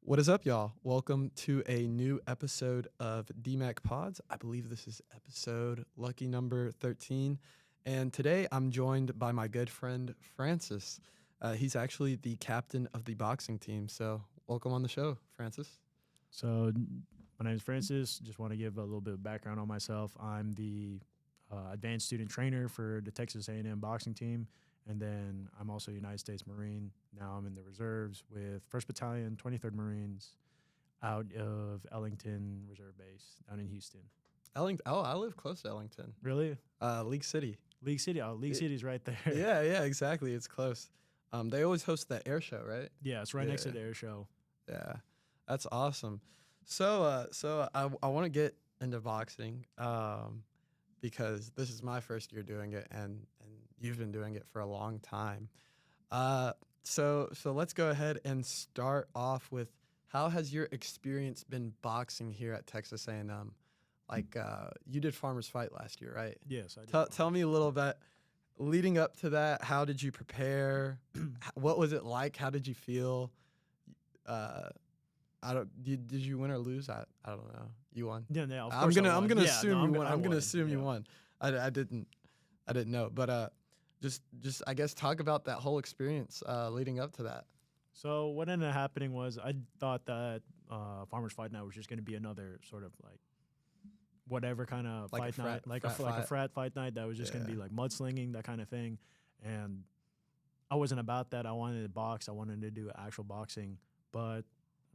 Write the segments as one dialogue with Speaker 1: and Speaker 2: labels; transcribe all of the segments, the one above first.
Speaker 1: What is up, y'all? Welcome to a new episode of DMac Pods. I believe this is episode lucky number 13. And today I'm joined by my good friend, Francis. He's actually the captain of the boxing team. So welcome on the show, Francis.
Speaker 2: So my name is Francis. Just want to give a little bit of background on myself. I'm the advanced student trainer for the Texas A&M boxing team. And then I'm also a United States Marine. Now I'm in the reserves with 1st Battalion, 23rd Marines out of Ellington Reserve Base down in Houston.
Speaker 1: Ellington. Oh, I live close to Ellington.
Speaker 2: Really?
Speaker 1: League City.
Speaker 2: League City. Oh, League City's right there.
Speaker 1: Yeah, exactly. It's close. They always host that air show, right?
Speaker 2: Yeah, it's right next to the air show.
Speaker 1: Yeah, that's awesome. So I want to get into boxing because this is my first year doing it, and you've been doing it for a long time. So let's go ahead and start off with how has your experience been boxing here at Texas A&M? Like you did Farmers Fight last year, right?
Speaker 2: Yes, I did.
Speaker 1: Tell me a little bit leading up to that. How did you prepare? What was it like? How did you feel? Did you win or lose? I don't know. You won.
Speaker 2: Yeah, of
Speaker 1: I'm
Speaker 2: course
Speaker 1: gonna
Speaker 2: yeah,
Speaker 1: assume you won. I'm gonna
Speaker 2: won.
Speaker 1: assume you won. I didn't know, but just I guess talk about that whole experience leading up to that.
Speaker 2: So what ended up happening was I thought that Farmers Fight Night was just going to be another sort of like whatever kind of
Speaker 1: Like a
Speaker 2: fight night,
Speaker 1: frat-
Speaker 2: like
Speaker 1: frat
Speaker 2: a
Speaker 1: fight.
Speaker 2: frat fight night that was just going to be like mudslinging, that kind of thing. And I wasn't about that. I wanted to box. I wanted to do actual boxing. But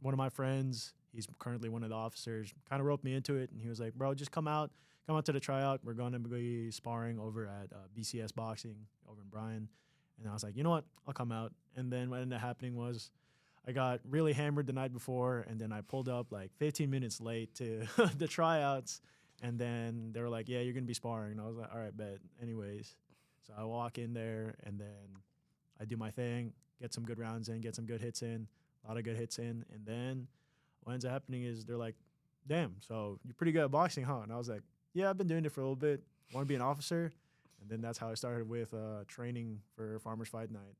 Speaker 2: one of my friends, he's currently one of the officers, kind of roped me into it. And he was like, bro, just come out to the tryout. We're going to be sparring over at BCS Boxing over in Bryan. And I was like, you know what? I'll come out. And then what ended up happening was I got really hammered the night before, and then I pulled up like 15 minutes late to the tryouts. And then they were like, yeah, you're going to be sparring. And I was like, all right, bet. Anyways, so I walk in there, and then I do my thing, get some good rounds in, get some good hits in, a lot of good hits in. And then what ends up happening is they're like, damn, so you're pretty good at boxing, huh? And I was like, yeah, I've been doing it for a little bit. Want to be an officer? And then that's how I started with training for Farmers Fight Night.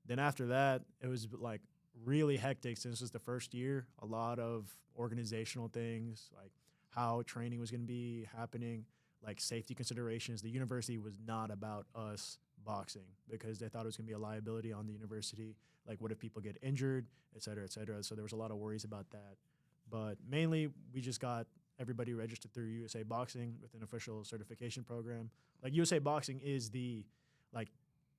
Speaker 2: Then after that, it was like really hectic since this was the first year. A lot of organizational things, like how training was going to be happening, like safety considerations. The university was not about us boxing because they thought it was going to be a liability on the university. Like, what if people get injured, et cetera, et cetera. So there was a lot of worries about that. But mainly, we just got everybody registered through USA Boxing with an official certification program. Like, USA Boxing is the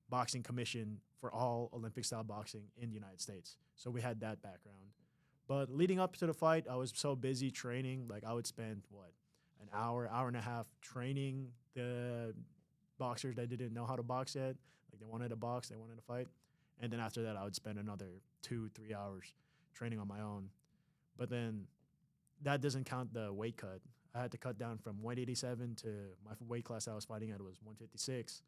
Speaker 2: boxing commission for all Olympic-style boxing in the United States. So we had that background. But leading up to the fight, I was so busy training. Like, I would spend, an hour and a half training the boxers that didn't know how to box yet. Like, they wanted to box, they wanted to fight. And then after that, I would spend another 2-3 hours training on my own. But then that doesn't count the weight cut. I had to cut down from 187 to my weight class I was fighting at was 156.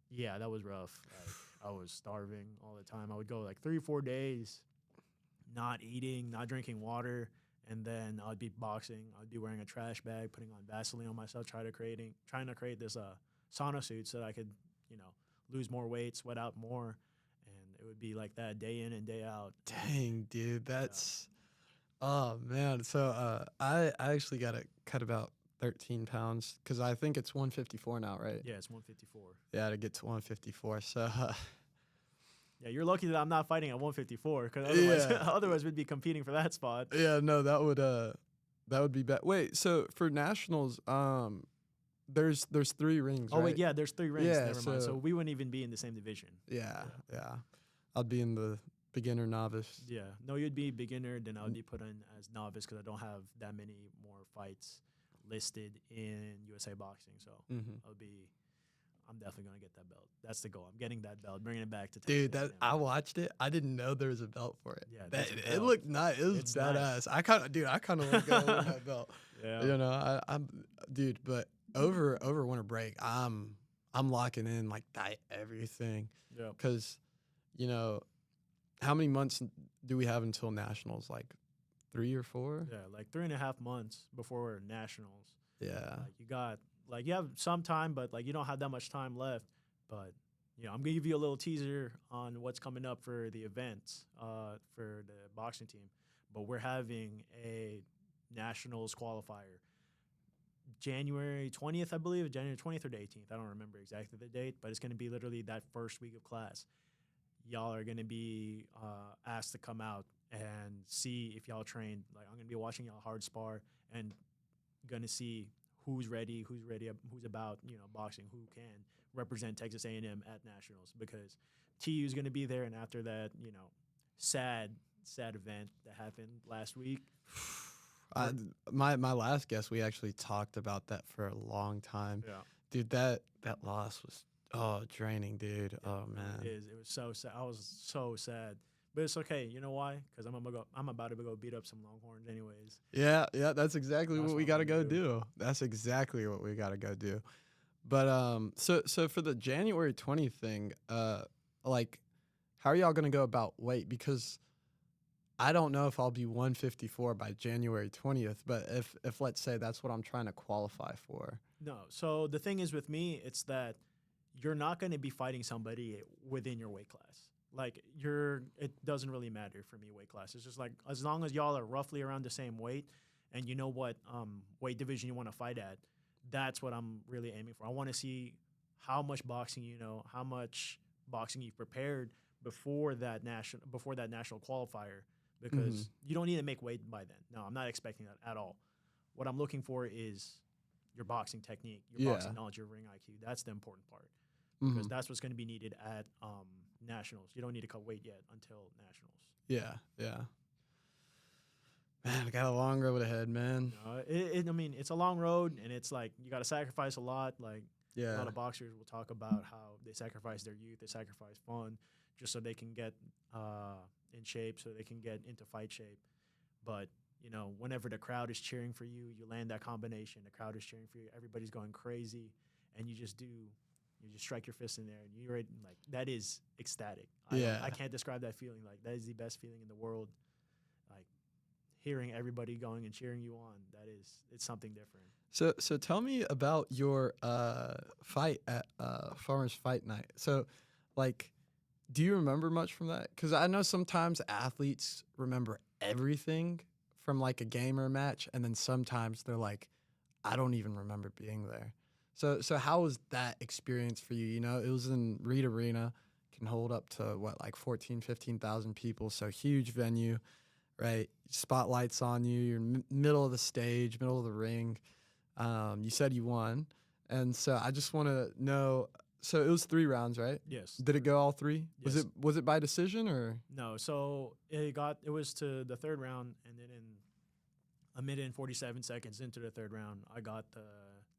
Speaker 2: Yeah, that was rough. Like, I was starving all the time. I would go like 3 or 4 days not eating, not drinking water, and then I'd be boxing. I'd be wearing a trash bag, putting on Vaseline on myself, trying to create this sauna suit so that I could, lose more weight, sweat out more, and it would be like that day in and day out.
Speaker 1: Dang, dude, that's oh man. So I actually got to cut about 13 pounds because I think it's 154 now, right?
Speaker 2: Yeah, it's 154.
Speaker 1: Yeah, to get to 154. So
Speaker 2: yeah, you're lucky that I'm not fighting at 154 because
Speaker 1: Yeah.
Speaker 2: otherwise we'd be competing for that spot.
Speaker 1: yeah, no, that would be bad. Wait, so for nationals, there's 3 rings.
Speaker 2: Oh,
Speaker 1: right?
Speaker 2: wait, yeah, there's 3 ranks.
Speaker 1: Yeah,
Speaker 2: Never mind.
Speaker 1: so-
Speaker 2: So we wouldn't even be in the same division.
Speaker 1: Yeah. I'd be in the beginner novice.
Speaker 2: Yeah. No, you'd be beginner, then I would be put in as novice because I don't have that many more fights listed in USA Boxing. So I'm definitely going to get that belt. That's the goal. I'm getting that belt, bringing it back to Texas.
Speaker 1: Dude, I watched it. I didn't know there was a belt for it.
Speaker 2: Yeah,
Speaker 1: That,
Speaker 2: there's a
Speaker 1: it
Speaker 2: belt.
Speaker 1: looked nice. It was
Speaker 2: It's
Speaker 1: badass.
Speaker 2: nice.
Speaker 1: I kind of want to go with that belt.
Speaker 2: Yeah.
Speaker 1: I'm dude, but over winter break, I'm locking in like diet everything
Speaker 2: Yeah.
Speaker 1: because how many months do we have until nationals? Like 3 or 4?
Speaker 2: Yeah, like 3.5 months before nationals.
Speaker 1: Yeah.
Speaker 2: You have some time, but you don't have that much time left. But I'm gonna give you a little teaser on what's coming up for the events for the boxing team. But we're having a nationals qualifier January 20th, I believe, January 20th or the 18th. I don't remember exactly the date, but it's going to be literally that first week of class. Y'all are going to be asked to come out and see if y'all train. Like, I'm going to be watching y'all hard spar and going to see who's ready, who's about, boxing, who can represent Texas A&M at nationals, because TU is going to be there. And after that, sad event that happened last week.
Speaker 1: My last guess, we actually talked about that for a long time.
Speaker 2: Yeah.
Speaker 1: Dude, that loss was draining, dude.
Speaker 2: Yeah,
Speaker 1: oh man.
Speaker 2: It was so sad. I was so sad. But it's okay. You know why? Because I'm about to go beat up some Longhorns anyways.
Speaker 1: Yeah, that's exactly
Speaker 2: That's
Speaker 1: what we
Speaker 2: what
Speaker 1: got
Speaker 2: I'm
Speaker 1: to
Speaker 2: gonna
Speaker 1: go
Speaker 2: do.
Speaker 1: do. That's exactly what we got to go do. But so for the January 20th thing, like, how are y'all gonna go about weight? Because I don't know if I'll be 154 by January 20th, but if let's say that's what I'm trying to qualify for.
Speaker 2: No. So the thing is with me, it's that you're not going to be fighting somebody within your weight class. Like, it doesn't really matter for me, weight class. It's just like, as long as y'all are roughly around the same weight and you know what weight division you want to fight at, that's what I'm really aiming for. I want to see how much boxing you know, how much boxing you've prepared before that national qualifier, because you don't need to make weight by then. No, I'm not expecting that at all. What I'm looking for is your boxing technique, your boxing knowledge, your ring IQ. That's the important part, because that's what's going to be needed at nationals. You don't need to cut weight yet until nationals.
Speaker 1: Yeah. Man, I got a long road ahead, man.
Speaker 2: I mean, it's a long road, and it's like you got to sacrifice a lot. Like, a lot of boxers will talk about how they sacrifice their youth, they sacrifice fun, just so they can get in shape, so they can get into fight shape. But whenever the crowd is cheering for you, you land that combination. The crowd is cheering for you. Everybody's going crazy, and you just strike your fist in there, and you're like, that is ecstatic. I can't describe that feeling. Like, that is the best feeling in the world. Like, hearing everybody going and cheering you on, it's something different.
Speaker 1: So tell me about your fight at Farmers Fight Night. So, like, do you remember much from that? Because I know sometimes athletes remember everything from like a game or a match, and then sometimes they're like, I don't even remember being there. So how was that experience for you? It was in Reed Arena, can hold up to like 14, 15,000 people, so huge venue, right? Spotlights on you, you're middle of the stage, middle of the ring. You said you won, and so I just want to know. So it was 3 rounds, right?
Speaker 2: Yes.
Speaker 1: Did it go all 3?
Speaker 2: Yes.
Speaker 1: Was it by decision or?
Speaker 2: No. So it was to the third round, and then in a minute and 47 seconds into the third round, I got the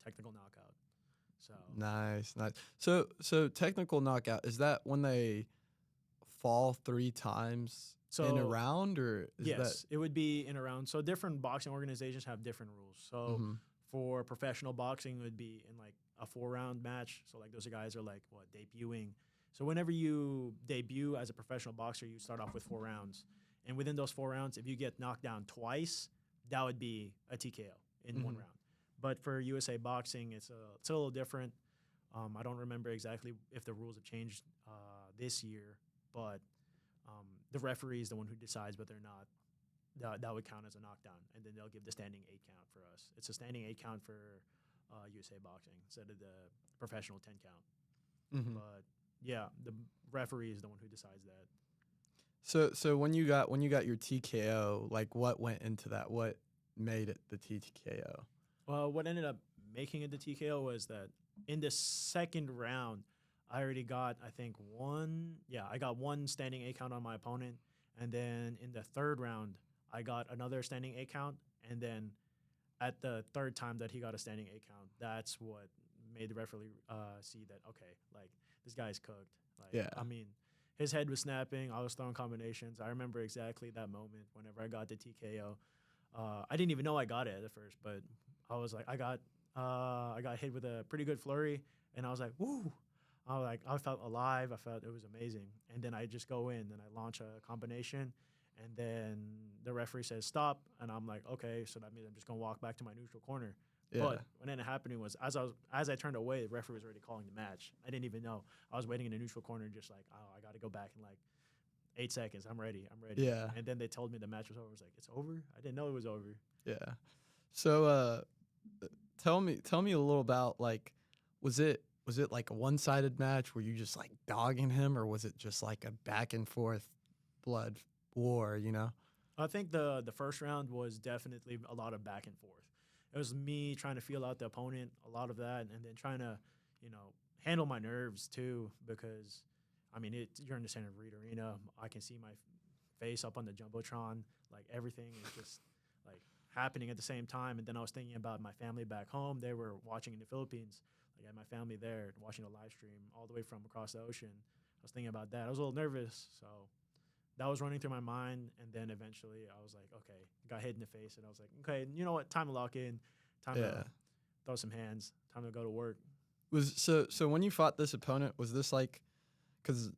Speaker 2: technical knockout. So
Speaker 1: Nice. So technical knockout, is that when they fall 3 times in a round, or is
Speaker 2: yes, it would be in a round. So different boxing organizations have different rules. So for professional boxing, it would be in like a 4-round match. So like those guys are like debuting. So whenever you debut as a professional boxer, you start off with 4 rounds. And within those 4 rounds, if you get knocked down twice, that would be a TKO in 1 round. But for USA Boxing, it's a little different. I don't remember exactly if the rules have changed this year, but the referee is the one who decides whether or not that would count as a knockdown, and then they'll give the standing 8 count for us. It's a standing 8 count for USA Boxing instead of the professional 10 count. But yeah, the referee is the one who decides that.
Speaker 1: So when you got your TKO, like, what went into that? What made it the TKO?
Speaker 2: Well, what ended up making it the TKO was that in the second round, I already got, I think, I got 1 standing 8 count on my opponent. And then in the third round, I got another standing 8 count. And then at the third time that he got a standing 8 count, that's what made the referee see that, okay, like, this guy's cooked. Like, I mean, his head was snapping. I was throwing combinations. I remember exactly that moment whenever I got the TKO. I didn't even know I got it at first, but I was like, I got hit with a pretty good flurry, and I was like, woo. I felt alive. I felt it was amazing. And then I just go in and I launch a combination, and then the referee says stop, and I'm like, okay, so that means I'm just gonna walk back to my neutral corner.
Speaker 1: Yeah.
Speaker 2: But what ended up happening was as I turned away, the referee was already calling the match. I didn't even know. I was waiting in the neutral corner, just like, oh, I got to go back in like 8 seconds. I'm ready. I'm ready.
Speaker 1: Yeah.
Speaker 2: And then they told me the match was over. I was like, it's over? I didn't know it was over.
Speaker 1: Yeah. So tell me a little about like was it like a one-sided match? Were you just like dogging him, or was it just like a back and forth blood war, you know?
Speaker 2: I think the first round was definitely a lot of back and forth. It was me trying to feel out the opponent, a lot of that, and then trying to, handle my nerves too, because, I mean, you're in the center of Reed Arena. I can see my face up on the jumbotron, like everything is just like happening at the same time. And then I was thinking about my family back home. They were watching in the Philippines. Like I had my family there watching a live stream all the way from across the ocean. I was thinking about that. I was a little nervous, so that was running through my mind. And then eventually I was like, okay, got hit in the face. And I was like, okay, you know what? Time to lock in. Time to throw some hands. Time to go to work.
Speaker 1: So when you fought this opponent, was this like, because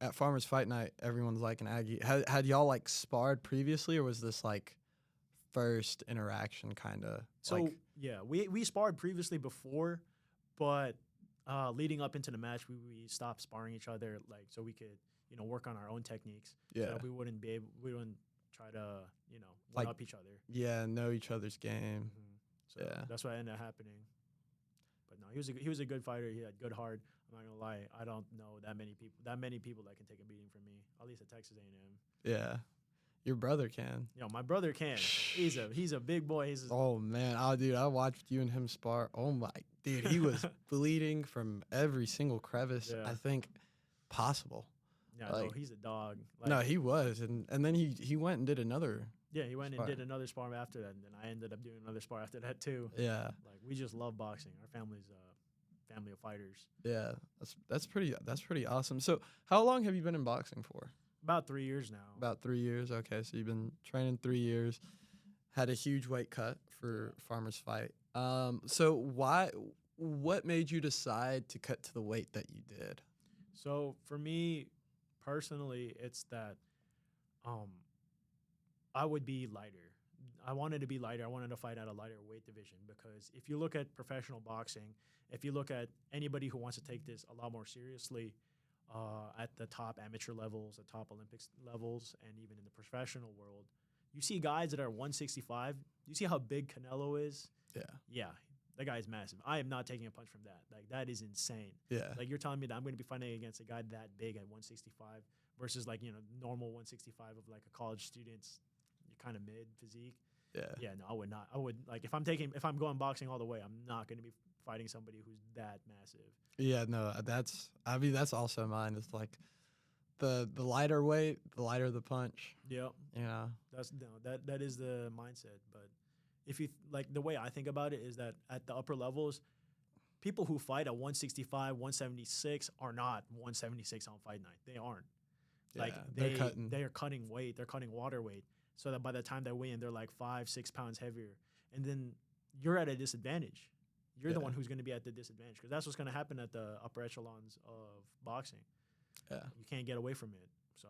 Speaker 1: at Farmers Fight Night, everyone's like an Aggie. Had y'all like sparred previously, or was this like first interaction kind of?
Speaker 2: So
Speaker 1: like,
Speaker 2: yeah, we sparred previously before, but leading up into the match, we stopped sparring each other, like so we could work on our own techniques.
Speaker 1: Yeah.
Speaker 2: So we wouldn't try to one
Speaker 1: Like,
Speaker 2: up each other.
Speaker 1: yeah, know each other's game.
Speaker 2: So that's what ended up happening. But no, he was a good fighter. He had good heart. I'm not gonna lie. I don't know that many people that can take a beating from me. At least at Texas A&M.
Speaker 1: Yeah, your brother can.
Speaker 2: My brother can. He's a big boy.
Speaker 1: Oh man, dude, I watched you and him spar. Oh my, dude, he was bleeding from every single crevice I think possible.
Speaker 2: Yeah, no, he's a dog.
Speaker 1: No, he was, and then he went and did another.
Speaker 2: Yeah, he went and did another spar after that, and then I ended up doing another spar after that too.
Speaker 1: Yeah,
Speaker 2: like we just love boxing. Our family's a family of fighters.
Speaker 1: Yeah, that's pretty awesome. So, how long have you been in boxing for?
Speaker 2: About 3 years now.
Speaker 1: About 3 years. Okay, so you've been training 3 years. Had a huge weight cut for Farmers Fight. So what made you decide to cut to the weight that you did?
Speaker 2: So for me personally, it's that I would be lighter. I wanted to be lighter. I wanted to fight at a lighter weight division because if you look at professional boxing, if you look at anybody who wants to take this a lot more seriously at the top amateur levels, the top Olympics levels, and even in the professional world, you see guys that are 165. You see how big Canelo is? Yeah, that guy's massive. I am not taking a punch from that. Like, that is insane.
Speaker 1: Yeah.
Speaker 2: Like, you're telling me that I'm going to be fighting against a guy that big at 165 versus, like, normal 165 of, like, a college student's kind of mid physique. Yeah, no, I would not. I would, like, if I'm going boxing all the way, I'm not going to be fighting somebody who's that massive. Yeah, no, that's also mine. It's like the lighter weight, the lighter the punch. Yep. That is the mindset. But if you like, the way I think about it is that at the upper levels, people who fight at 165, 176 are not 176 on fight night. They aren't. Like, they are cutting weight. They're cutting water weight. So that by the time they weigh in, they're like 5-6 pounds heavier. And then you're at a disadvantage. You're the one who's going to be at the disadvantage because that's what's going to happen at the upper echelons of boxing. Yeah. You can't get away from it. So,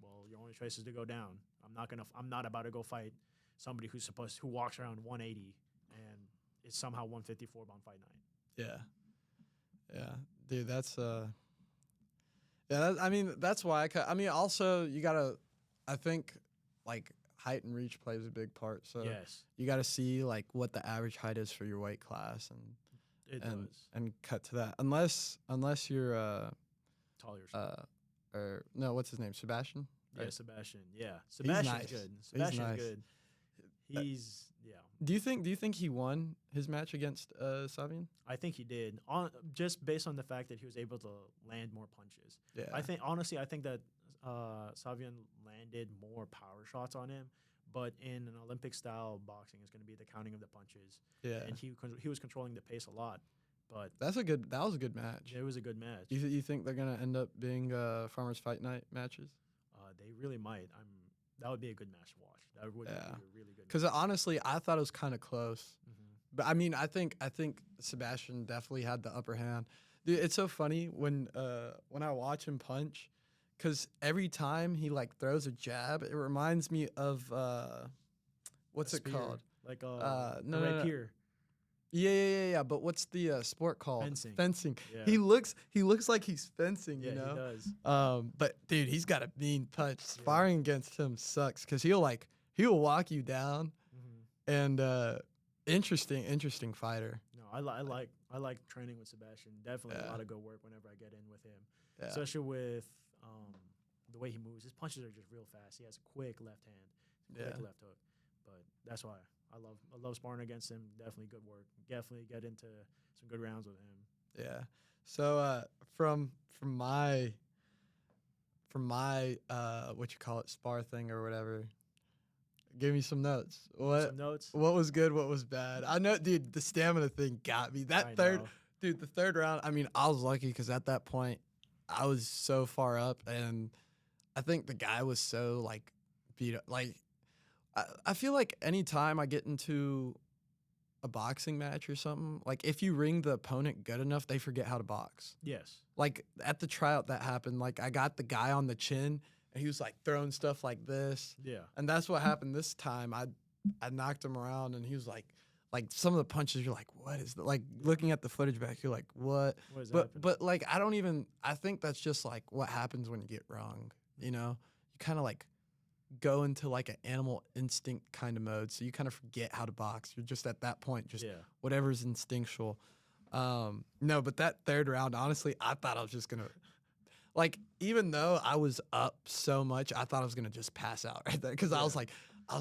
Speaker 2: well, your only choice is to go down. I'm not about to go fight somebody who walks around 180 and is somehow 154 on fight night. Yeah. Dude, that's that's why also you got to, I think, like, height and reach plays a big part. So you got to see, like, what the average height is for your weight class and cut to that. Unless you're taller. Or no, what's his name? Sebastian? Right? Yeah, Sebastian. Yeah. Sebastian's good. Sebastian's good. He's Do you think he won his match against Savian? I think he did. Just based on the fact that he was able to land more punches. Yeah. I think that Savian landed more power shots on him, but in an Olympic style boxing, it's going to be the counting of the punches. Yeah. And he was controlling the pace a lot. But that was a good match. It was a good match. You think they're going to end up being Farmers Fight Night matches? They really might. That would be a good match to watch. That would be a really good. Because honestly, I thought it was kind of close. Mm-hmm. But I think Sebastian definitely had the upper hand. Dude, it's so funny when I watch him punch, because every time he like throws a jab, it reminds me of what's it called? Like no, rapier.
Speaker 1: Yeah. But what's the sport called?
Speaker 2: Fencing.
Speaker 1: Fencing.
Speaker 2: Yeah.
Speaker 1: He looks like he's fencing.
Speaker 2: Yeah,
Speaker 1: You
Speaker 2: he
Speaker 1: know.
Speaker 2: does.
Speaker 1: But dude, he's got a mean punch.
Speaker 2: Yeah.
Speaker 1: Sparring against him sucks because he'll walk you down.
Speaker 2: Hmm.
Speaker 1: And interesting fighter.
Speaker 2: No, I like training with Sebastian. Definitely a
Speaker 1: Yeah.
Speaker 2: lot of good work whenever I get in with him,
Speaker 1: Yeah.
Speaker 2: especially with the way he moves. His punches are just real fast. He has a quick left hand, quick
Speaker 1: Yeah.
Speaker 2: left hook. But that's why I love sparring against him. Definitely good work. Definitely get into some good rounds with him.
Speaker 1: Yeah. So from my what you call it, spar thing or whatever, give me some notes.
Speaker 2: Some notes.
Speaker 1: What was good, what was bad? I know, dude, the stamina thing got me.
Speaker 2: I know.
Speaker 1: The third round, I mean, I was lucky because at that point I was so far up and I think the guy was so like beat up. Like I feel like anytime I get into a boxing match or something, like if you ring the opponent good enough, they forget how to box.
Speaker 2: Yes.
Speaker 1: Like at the tryout that happened, like I got the guy on the chin and he was like throwing stuff like this.
Speaker 2: Yeah.
Speaker 1: And that's what happened this time. I knocked him around and he was like some of the punches you're like, what is that? Like looking at the footage back, you're like, what?
Speaker 2: What is happening?
Speaker 1: But like I think that's just like what happens when you get wrong. You know? You kind of like go into like an animal instinct kind of mode. So you kind of forget how to box. You're just at that point, just whatever's instinctual. No, but that third round, honestly, I thought I was just gonna like, even though I was up so much, I thought I was gonna just pass out right there because I was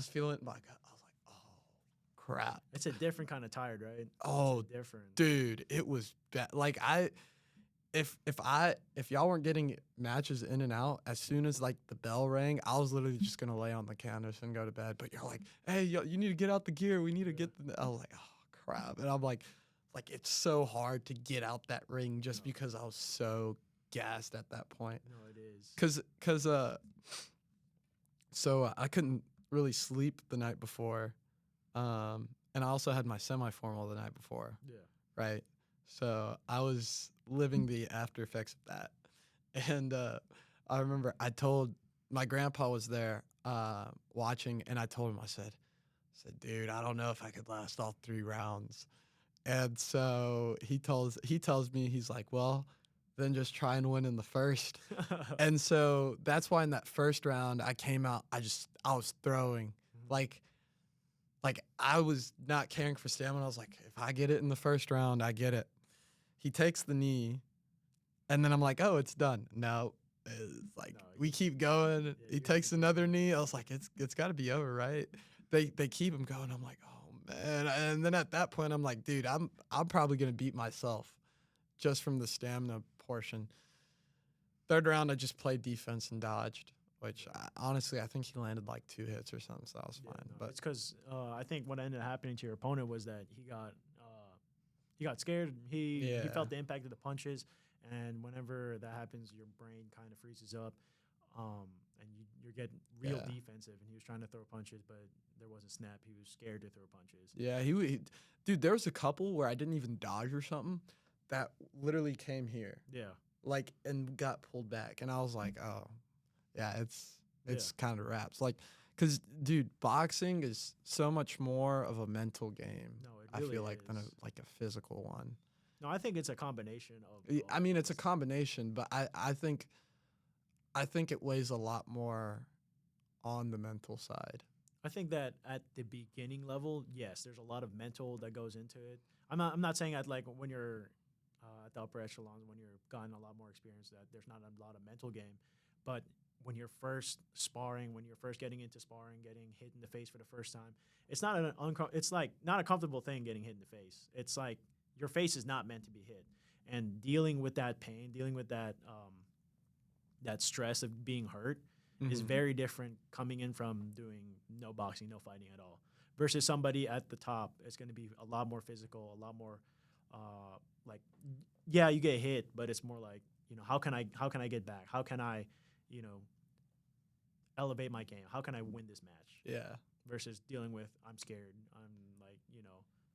Speaker 1: feeling it. Like I was like, oh crap.
Speaker 2: It's a different kind of tired, right?
Speaker 1: Oh,
Speaker 2: different.
Speaker 1: Dude, it was bad. Like if y'all weren't getting matches in and out as soon as like the bell rang, I was literally just gonna lay on the couch and go to bed. But you're like, hey, you need to get out the gear. We need to get the. I was like, oh crap, and I'm like it's so hard to get out that ring just because I was so gassed at that point.
Speaker 2: No, it is.
Speaker 1: So I couldn't really sleep the night before, and I also had my semi-formal the night before.
Speaker 2: Yeah.
Speaker 1: Right. So I was living the after effects of that. And I remember I told my grandpa was there watching, and I told him, I said, dude, I don't know if I could last all 3 rounds. And so he tells me, he's like, well, then just try and win in the first. And so that's why in that first round I came out, I was throwing. Like I was not caring for stamina. I was like, if I get it in the first round, I get it. He takes the knee, and then I'm like, oh, it's done. No, it's like we keep going.
Speaker 2: Yeah,
Speaker 1: he takes another knee. I was like, it's got to be over, right? They keep him going. I'm like, oh man. And then at that point, I'm like, dude, I'm probably gonna beat myself just from the stamina portion. Third round, I just played defense and dodged. Which honestly, I think he landed like 2 hits or something, so that was fine.
Speaker 2: No,
Speaker 1: but
Speaker 2: it's because I think what ended up happening to your opponent was that he got scared. He felt the impact of the punches, and whenever that happens, your brain kind of freezes up, and you're getting real defensive. And he was trying to throw punches, but there wasn't snap. He was scared to throw punches.
Speaker 1: Yeah, dude, there was a couple where I didn't even dodge or something that literally came here.
Speaker 2: Yeah,
Speaker 1: like and got pulled back, and I was like, oh. Yeah, it's kind of wraps. Like, because, dude, boxing is so much more of a mental game.
Speaker 2: No, it really
Speaker 1: I feel like
Speaker 2: is.
Speaker 1: than a physical one.
Speaker 2: No, I think it's a combination of.
Speaker 1: I mean, it's a combination, but I think it weighs a lot more on the mental side.
Speaker 2: I think that at the beginning level, yes, there's a lot of mental that goes into it. I'm not saying that like when you're at the upper echelon, when you're gotten a lot more experience, that there's not a lot of mental game, but when you're first sparring, when you're first getting into sparring, getting hit in the face for the first time, it's not it's like not a comfortable thing getting hit in the face. It's like your face is not meant to be hit, and dealing with that pain, dealing with that that stress of being hurt is very different coming in from doing no boxing, no fighting at all, versus somebody at the top. It's going to be a lot more physical, a lot more like, yeah, you get hit, but it's more like, how can I get back? How can I elevate my game? How can I win this match?
Speaker 1: Yeah.
Speaker 2: Versus dealing with, I'm scared. I'm like,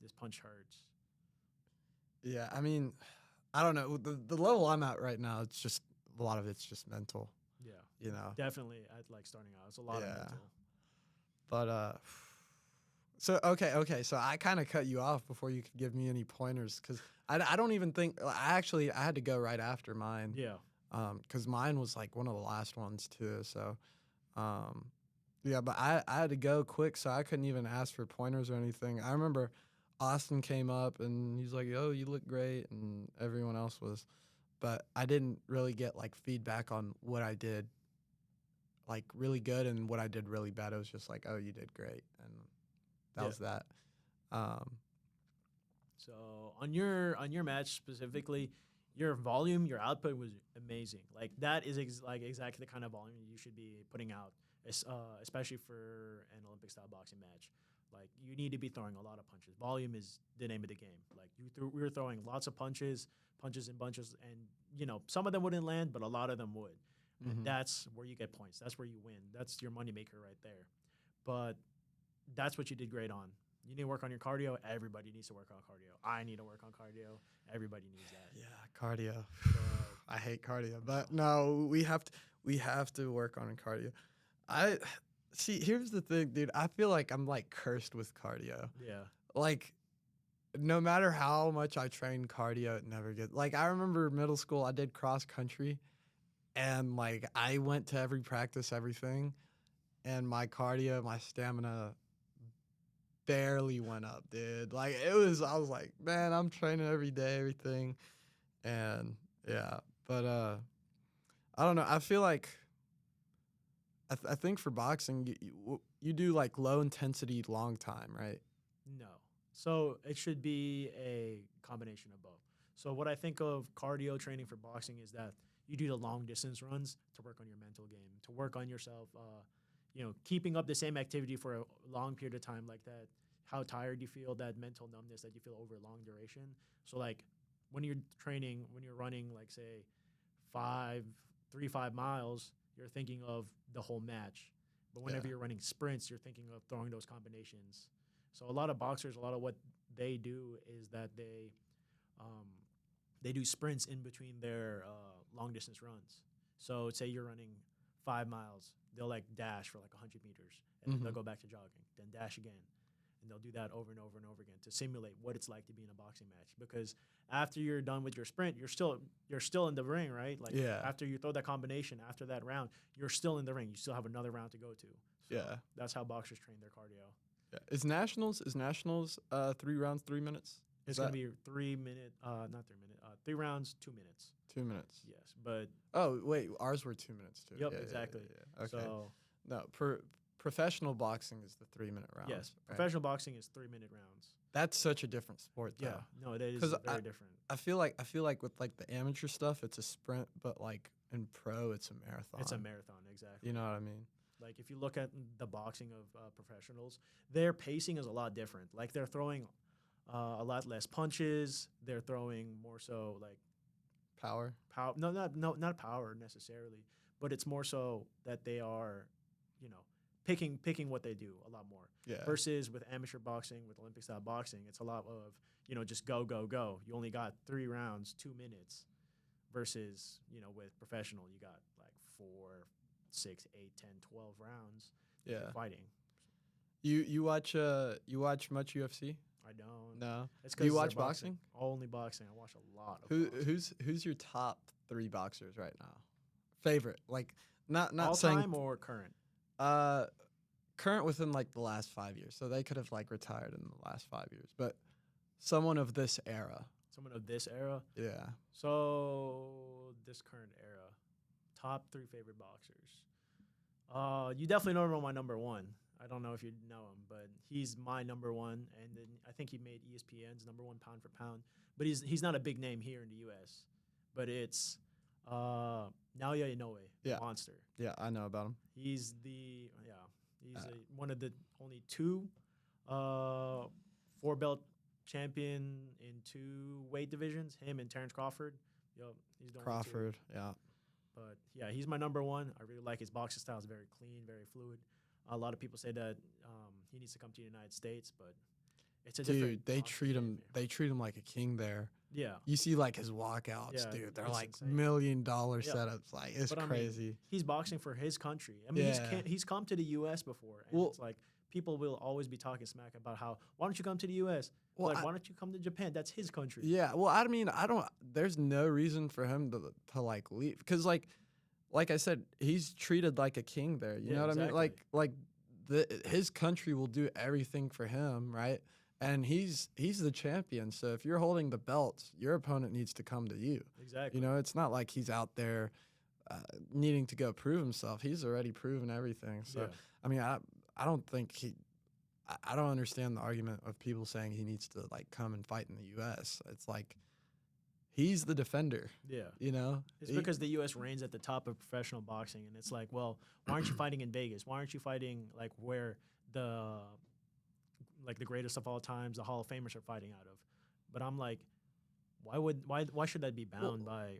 Speaker 2: this punch hurts.
Speaker 1: Yeah, I mean, I don't know. The level I'm at right now, it's just a lot of it's just mental.
Speaker 2: Yeah. Definitely at like starting out. It's a lot of mental.
Speaker 1: But So okay. So I kind of cut you off before you could give me any pointers because I don't even think I had to go right after mine.
Speaker 2: Yeah.
Speaker 1: Because mine was like one of the last ones too. So um, yeah, but I had to go quick, so I couldn't even ask for pointers or anything. I remember Austin came up and he's like, "Oh, you look great," and everyone else was, but I didn't really get like feedback on what I did like really good and what I did really bad. It was just like, "Oh, you did great," and that
Speaker 2: Yeah.
Speaker 1: was that. Um,
Speaker 2: So on your match specifically, your volume, your output was amazing. Like that is like exactly the kind of volume you should be putting out, especially for an Olympic style boxing match. Like you need to be throwing a lot of punches. Volume is the name of the game. Like we were throwing lots of punches, punches and bunches, and some of them wouldn't land, but a lot of them would. And
Speaker 1: mhm.
Speaker 2: that's where you get points. That's where you win. That's your moneymaker right there. But that's what you did great on. You need to work on your cardio. Everybody needs to work on cardio. I need to work on cardio. Everybody needs that.
Speaker 1: Yeah, cardio.
Speaker 2: But
Speaker 1: I hate cardio, but no, we have to work on cardio. I see. Here's the thing, dude. I feel like I'm like cursed with cardio.
Speaker 2: yeah,
Speaker 1: Like, no matter how much I train cardio, it never gets. Like, I remember middle school, I did cross country, and like I went to every practice, everything, and my cardio, my stamina barely went up, dude. Like it was, I was like, man, I'm training every day, everything, and yeah. But I don't know. I feel like I think for boxing, you do like low intensity, long time, right?
Speaker 2: no. So it should be a combination of both. So what I think of cardio training for boxing is that you do the long distance runs to work on your mental game, to work on yourself. Keeping up the same activity for a long period of time like that. How tired you feel, that mental numbness that you feel over a long duration. So like when you're training, when you're running, like say 5 miles, you're thinking of the whole match. But whenever
Speaker 1: Yeah,
Speaker 2: you're running sprints, you're thinking of throwing those combinations. So a lot of boxers, a lot of what they do is that um, they do sprints in between their long distance runs. So say you're running 5 miles, they'll like dash for like 100 meters, and then
Speaker 1: hmm
Speaker 2: they'll go back to jogging, then dash again, and they'll do that over and over and over again to simulate what it's like to be in a boxing match. Because after you're done with your sprint, you're still in the ring, right? Like
Speaker 1: yeah,
Speaker 2: after you throw that combination, after that round, you're still in the ring. You still have another round to go to. So
Speaker 1: yeah,
Speaker 2: that's how boxers train their cardio.
Speaker 1: yeah. Is nationals 3 rounds, 3 minutes? Is
Speaker 2: It's gonna
Speaker 1: that
Speaker 2: be 3 minute, not 3 minute, 3 rounds, 2 minutes.
Speaker 1: 2 minutes?
Speaker 2: Yes, but
Speaker 1: Oh wait, ours were 2 minutes too.
Speaker 2: yep,
Speaker 1: Yeah, yeah,
Speaker 2: exactly.
Speaker 1: yeah, yeah. Okay.
Speaker 2: So
Speaker 1: No, professional boxing is the 3 minute rounds.
Speaker 2: yes,
Speaker 1: Right?
Speaker 2: professional boxing is 3 minute rounds.
Speaker 1: That's such a different sport
Speaker 2: Yeah,
Speaker 1: though.
Speaker 2: no, it is
Speaker 1: 'Cause
Speaker 2: very different.
Speaker 1: I feel like with like the amateur stuff, it's a sprint, but like in pro, it's a marathon.
Speaker 2: It's a marathon, exactly.
Speaker 1: You know what I mean?
Speaker 2: Like if you look at the boxing of professionals, their pacing is a lot different. Like they're throwing a lot less punches. They're throwing more so like
Speaker 1: Power.
Speaker 2: power. No, not power necessarily, but it's more so that they are, you know, picking what they do a lot more.
Speaker 1: Yeah.
Speaker 2: Versus with amateur boxing, with Olympic style boxing, it's a lot of just go go go. You only got 3 rounds, 2 minutes. Versus with professional, you got like 4, 6, 8, 10, 12 rounds that
Speaker 1: Yeah.
Speaker 2: you're fighting.
Speaker 1: You watch much UFC?
Speaker 2: I don't.
Speaker 1: No.
Speaker 2: It's
Speaker 1: Do you
Speaker 2: because
Speaker 1: watch boxing?
Speaker 2: Only boxing. I watch a lot of
Speaker 1: Who
Speaker 2: boxing.
Speaker 1: who's your top 3 boxers right now? Favorite? Like not
Speaker 2: All
Speaker 1: saying
Speaker 2: time or current?
Speaker 1: uh current within like the last 5 years. So they could have like retired in the last 5 years, but someone of this era.
Speaker 2: Someone of this era.
Speaker 1: Yeah.
Speaker 2: So this current era, top 3 favorite boxers. You definitely know my number one. I don't know if you know him, but he's my number one, and then I think he made ESPN's number one pound for pound. But he's not a big name here in the U.S. But it's Naoya Inoue,
Speaker 1: Yeah.
Speaker 2: monster.
Speaker 1: Yeah, I know about him.
Speaker 2: He's
Speaker 1: Uh,
Speaker 2: one of the only two 4 belt champion in 2 weight divisions. Him and Terrence Crawford. Yo, he's the only two.
Speaker 1: Crawford, yeah.
Speaker 2: But yeah, he's my number one. I really like his boxing style. It's very clean, very fluid. A lot of people say that he needs to come to the United States, but it's a different.
Speaker 1: Dude, they
Speaker 2: boxing
Speaker 1: treat
Speaker 2: game
Speaker 1: him
Speaker 2: here.
Speaker 1: they treat him like a king there.
Speaker 2: Yeah.
Speaker 1: You see like his walkouts,
Speaker 2: Yeah,
Speaker 1: dude. They're
Speaker 2: it's
Speaker 1: like
Speaker 2: insane.
Speaker 1: $1 million
Speaker 2: Yeah.
Speaker 1: setups. Like it's
Speaker 2: But I mean,
Speaker 1: crazy.
Speaker 2: he's boxing for his country. I mean,
Speaker 1: Yeah.
Speaker 2: he's come to the U.S. before, and
Speaker 1: Well-
Speaker 2: it's like people will always be talking smack about how why don't you come to the U.S.
Speaker 1: Well,
Speaker 2: Like why don't you come to Japan? That's his country.
Speaker 1: Yeah, well, I mean, I don't. There's no reason for him to like leave because like I said, he's treated like a king there. You
Speaker 2: Yeah,
Speaker 1: know what I mean?
Speaker 2: exactly.
Speaker 1: Like his country will do everything for him, right? And he's the champion. So if you're holding the belts, your opponent needs to come to you.
Speaker 2: Exactly.
Speaker 1: You know, it's not like he's out there needing to go prove himself. He's already proven everything. So
Speaker 2: Yeah.
Speaker 1: I mean, I don't think I don't understand the argument of people saying he needs to like come and fight in the U.S. It's like he's the defender,
Speaker 2: Yeah.
Speaker 1: you know.
Speaker 2: It's because the U.S. reigns at the top of professional boxing, and it's like, well, why aren't you fighting in Vegas? Why aren't you fighting like where the greatest of all times, the Hall of Famers are fighting out of? But I'm like, why should that be bound by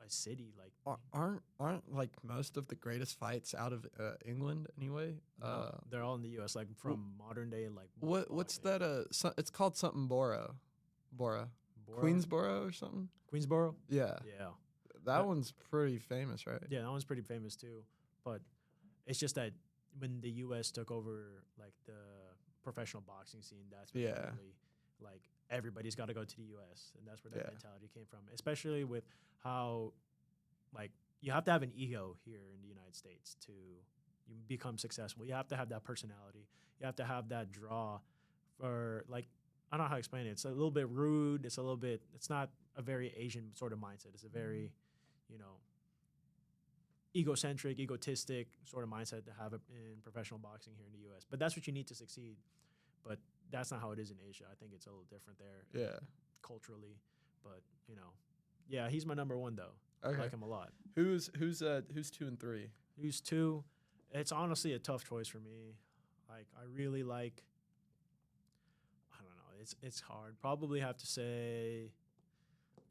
Speaker 2: a city? Like,
Speaker 1: aren't like most of the greatest fights out of England anyway?
Speaker 2: no, they're all in the U.S. Like from modern day, like
Speaker 1: What's
Speaker 2: boxing.
Speaker 1: that? It's called something Bora,
Speaker 2: Boro?
Speaker 1: Queensboro or something.
Speaker 2: Queensboro?
Speaker 1: Yeah,
Speaker 2: Yeah.
Speaker 1: that one's pretty famous, right?
Speaker 2: Yeah, that one's pretty famous too. But it's just that when the U.S. took over like the professional boxing scene, that's when
Speaker 1: Yeah.
Speaker 2: really like everybody's got to go to the U.S. and that's where that
Speaker 1: Yeah.
Speaker 2: mentality came from. Especially with how like you have to have an ego here in the United States to you become successful. You have to have that personality. You have to have that draw for like I don't know how to explain it. It's a little bit rude. It's not a very Asian sort of mindset. It's a very, you know, egocentric, egotistic sort of mindset to have in professional boxing here in the U.S. But that's what you need to succeed. But that's not how it is in Asia. I think it's a little different there
Speaker 1: Yeah.
Speaker 2: culturally. But, you know, yeah, he's my number one, though.
Speaker 1: Okay.
Speaker 2: I like him a lot.
Speaker 1: Who's 2 and 3?
Speaker 2: Who's 2? It's honestly a tough choice for me. Like, I really like, I don't know. It's hard. Probably have to say,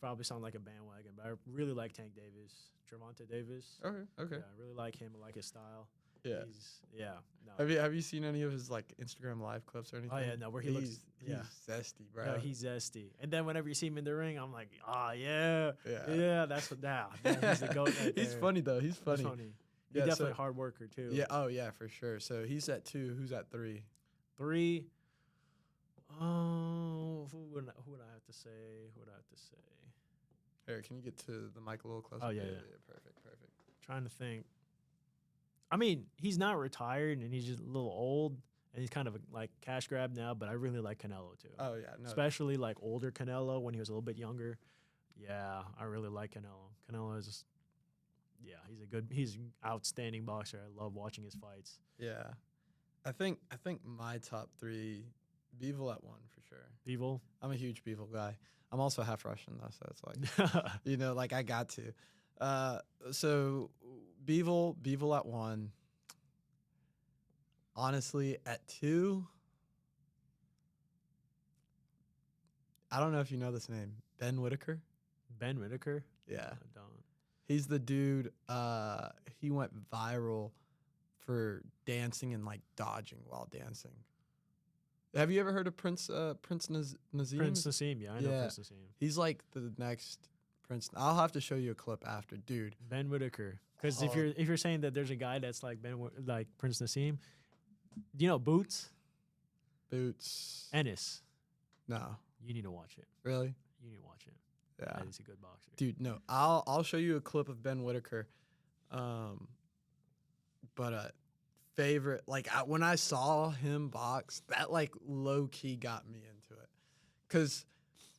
Speaker 2: probably sound like a bandwagon, but I really like Tank Davis, Gervonta Davis.
Speaker 1: Okay. Okay.
Speaker 2: Yeah, I really like him. I like his style.
Speaker 1: Yeah.
Speaker 2: No.
Speaker 1: Have you seen any of his like Instagram live clips or anything?
Speaker 2: Oh, yeah, no, where he looks, yeah.
Speaker 1: He's zesty, bro.
Speaker 2: No, he's zesty. And then whenever you see him in the ring, I'm like, yeah,
Speaker 1: Yeah.
Speaker 2: that's what he's the GOAT right
Speaker 1: He's
Speaker 2: there.
Speaker 1: funny though. He's funny.
Speaker 2: He's funny.
Speaker 1: Yeah,
Speaker 2: He's definitely
Speaker 1: so-
Speaker 2: a hard worker too.
Speaker 1: Yeah. Oh yeah, for sure. So he's at 2. Who's at 3?
Speaker 2: 3. Oh, who would I have to say?
Speaker 1: Here, can you get to the mic a little closer?
Speaker 2: Oh, yeah.
Speaker 1: Perfect.
Speaker 2: Trying to think. I mean, he's not retired and he's just a little old and he's kind of like cash grab now, but I really like Canelo too.
Speaker 1: Oh yeah, no.
Speaker 2: Especially like older Canelo when he was a little bit younger. Yeah, I really like Canelo. Canelo is just, he's an outstanding boxer. I love watching his fights.
Speaker 1: Yeah. I think my top 3, Bivol at 1 for sure.
Speaker 2: Bivol.
Speaker 1: I'm a huge Bivol guy. I'm also half Russian though, so it's like you know, like I got to. So Bivol at 1. Honestly, at 2, I don't know if you know this name, Ben Whitaker.
Speaker 2: Ben Whitaker?
Speaker 1: Yeah,
Speaker 2: I don't.
Speaker 1: he's the dude. He went viral for dancing and like dodging while dancing. Have you ever heard of Prince Nazim?
Speaker 2: Prince Nassim, yeah, I know
Speaker 1: Yeah.
Speaker 2: Prince Nassim.
Speaker 1: He's like the next Prince. I'll have to show you a clip after, dude.
Speaker 2: Ben Whitaker. Because
Speaker 1: Oh.
Speaker 2: if you're saying that there's a guy that's like like Prince Nassim, do you know Boots?
Speaker 1: Boots.
Speaker 2: Ennis.
Speaker 1: No,
Speaker 2: You need to watch it.
Speaker 1: really?
Speaker 2: You need to watch it.
Speaker 1: Yeah,
Speaker 2: That is a good boxer.
Speaker 1: dude. No, I'll show you a clip of Ben Whitaker. But favorite, like when I saw him box, that like low key got me into it, cause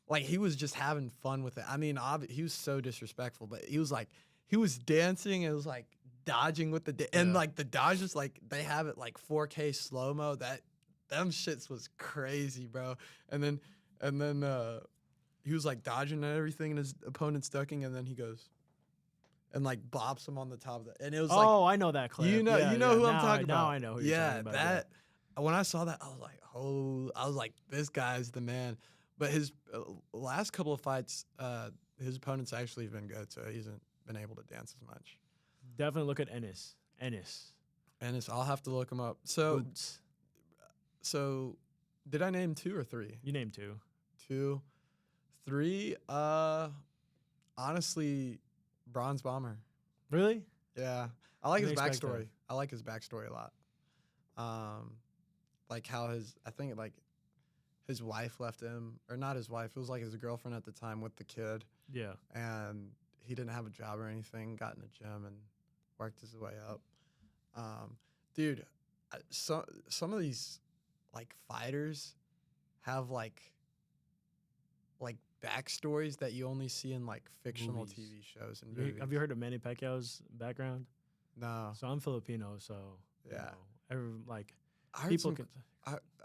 Speaker 1: like he was just having fun with it. I mean, he was so disrespectful, but he was dancing and it was like dodging with and
Speaker 2: Yeah.
Speaker 1: like the dodges, like they have it like 4K slow mo. Them shits was crazy, bro. And then he was like dodging and everything, and his opponent's ducking, and then he goes and like bops him on the top of it, and it was like.
Speaker 2: Oh, I know that clip.
Speaker 1: You know,
Speaker 2: Yeah,
Speaker 1: you know who I'm
Speaker 2: now
Speaker 1: talking about.
Speaker 2: Now I know who you're talking about.
Speaker 1: That when I saw that, I was like, this guy's the man. But his last couple of fights, his opponent's actually been good, so he hasn't been able to dance as much.
Speaker 2: Definitely look at Ennis.
Speaker 1: And I'll have to look him up. So, did I name 2 or 3?
Speaker 2: You named 2.
Speaker 1: 2, 3, honestly, Bronze Bomber.
Speaker 2: Really?
Speaker 1: Yeah, I like his
Speaker 2: Didn't expect that.
Speaker 1: backstory. I like his backstory a lot. Um, like how I think like his wife left him, or not his wife. It was like his girlfriend at the time with the kid,
Speaker 2: Yeah.
Speaker 1: and he didn't have a job or anything. Got in the gym and worked his way up. Um, dude, some of these like fighters have like backstories that you only see in like fictional
Speaker 2: Movies.
Speaker 1: TV shows and
Speaker 2: Have
Speaker 1: movies.
Speaker 2: you heard of Manny Pacquiao's background?
Speaker 1: No.
Speaker 2: So I'm Filipino, so
Speaker 1: Yeah.
Speaker 2: like
Speaker 1: I heard
Speaker 2: people
Speaker 1: some.
Speaker 2: can.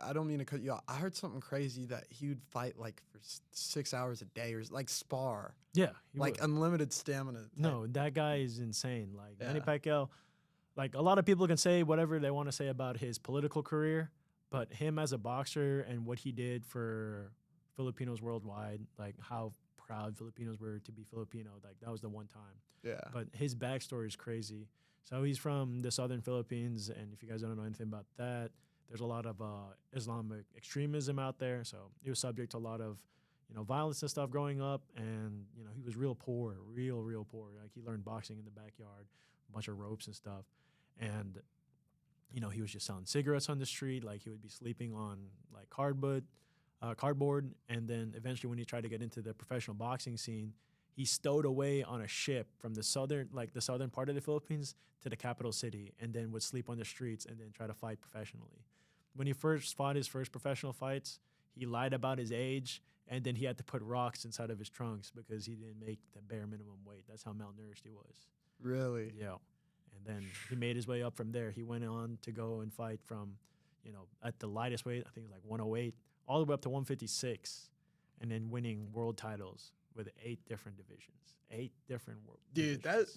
Speaker 1: I don't mean to cut you off. I heard something crazy that he would fight like for 6 hours a day, or like spar,
Speaker 2: Yeah, he
Speaker 1: like
Speaker 2: would.
Speaker 1: unlimited stamina. Type.
Speaker 2: No, that guy is insane. Like Manny
Speaker 1: Yeah.
Speaker 2: Pacquiao, like a lot of people can say whatever they want to say about his political career, but him as a boxer and what he did for Filipinos worldwide, like how proud Filipinos were to be Filipino, like that was the one time.
Speaker 1: Yeah.
Speaker 2: But his backstory is crazy. So he's from the southern Philippines, and if you guys don't know anything about that, there's a lot of Islamic extremism out there. So he was subject to a lot of, violence and stuff growing up, and he was real poor, real poor. Like he learned boxing in the backyard, a bunch of ropes and stuff, and he was just selling cigarettes on the street. Like he would be sleeping on like cardboard, and then eventually when he tried to get into the professional boxing scene, he stowed away on a ship from the southern part of the Philippines to the capital city, and then would sleep on the streets and then try to fight professionally. When he first fought his first professional fights, he lied about his age, and then he had to put rocks inside of his trunks because he didn't make the bare minimum weight. That's how malnourished he was.
Speaker 1: Really.
Speaker 2: Yeah. And then he made his way up from there. He went on to go and fight from, at the lightest weight, I think it was like 108, all the way up to 156, and then winning world titles with 8 different divisions. 8 different world divisions.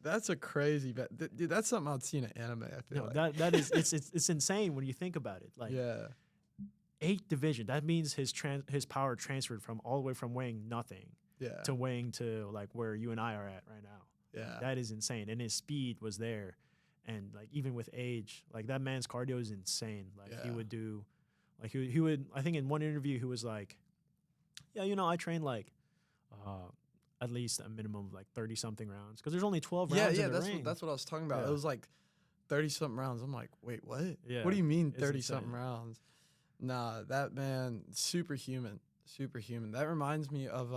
Speaker 1: That's a crazy bet. Dude, that's something I'd see in an anime. I feel like
Speaker 2: that is it's insane when you think about it. Like
Speaker 1: yeah,
Speaker 2: 8 division. That means his power transferred from all the way from weighing nothing
Speaker 1: yeah,
Speaker 2: to weighing to like where you and I are at right now.
Speaker 1: yeah.
Speaker 2: That is insane. And his speed was there. And like even with age, like that man's cardio is insane. Like he
Speaker 1: Yeah.
Speaker 2: would do like he would I think in one interview he was like, yeah, I train like at least a minimum of like 30 something rounds because there's only 12 rounds in the ring.
Speaker 1: That's what I was talking about.
Speaker 2: Yeah.
Speaker 1: It was like 30 something rounds. I'm like, wait, what?
Speaker 2: Yeah,
Speaker 1: What do you mean
Speaker 2: it's
Speaker 1: 30
Speaker 2: insane.
Speaker 1: something rounds? Nah, that man, superhuman. That reminds me of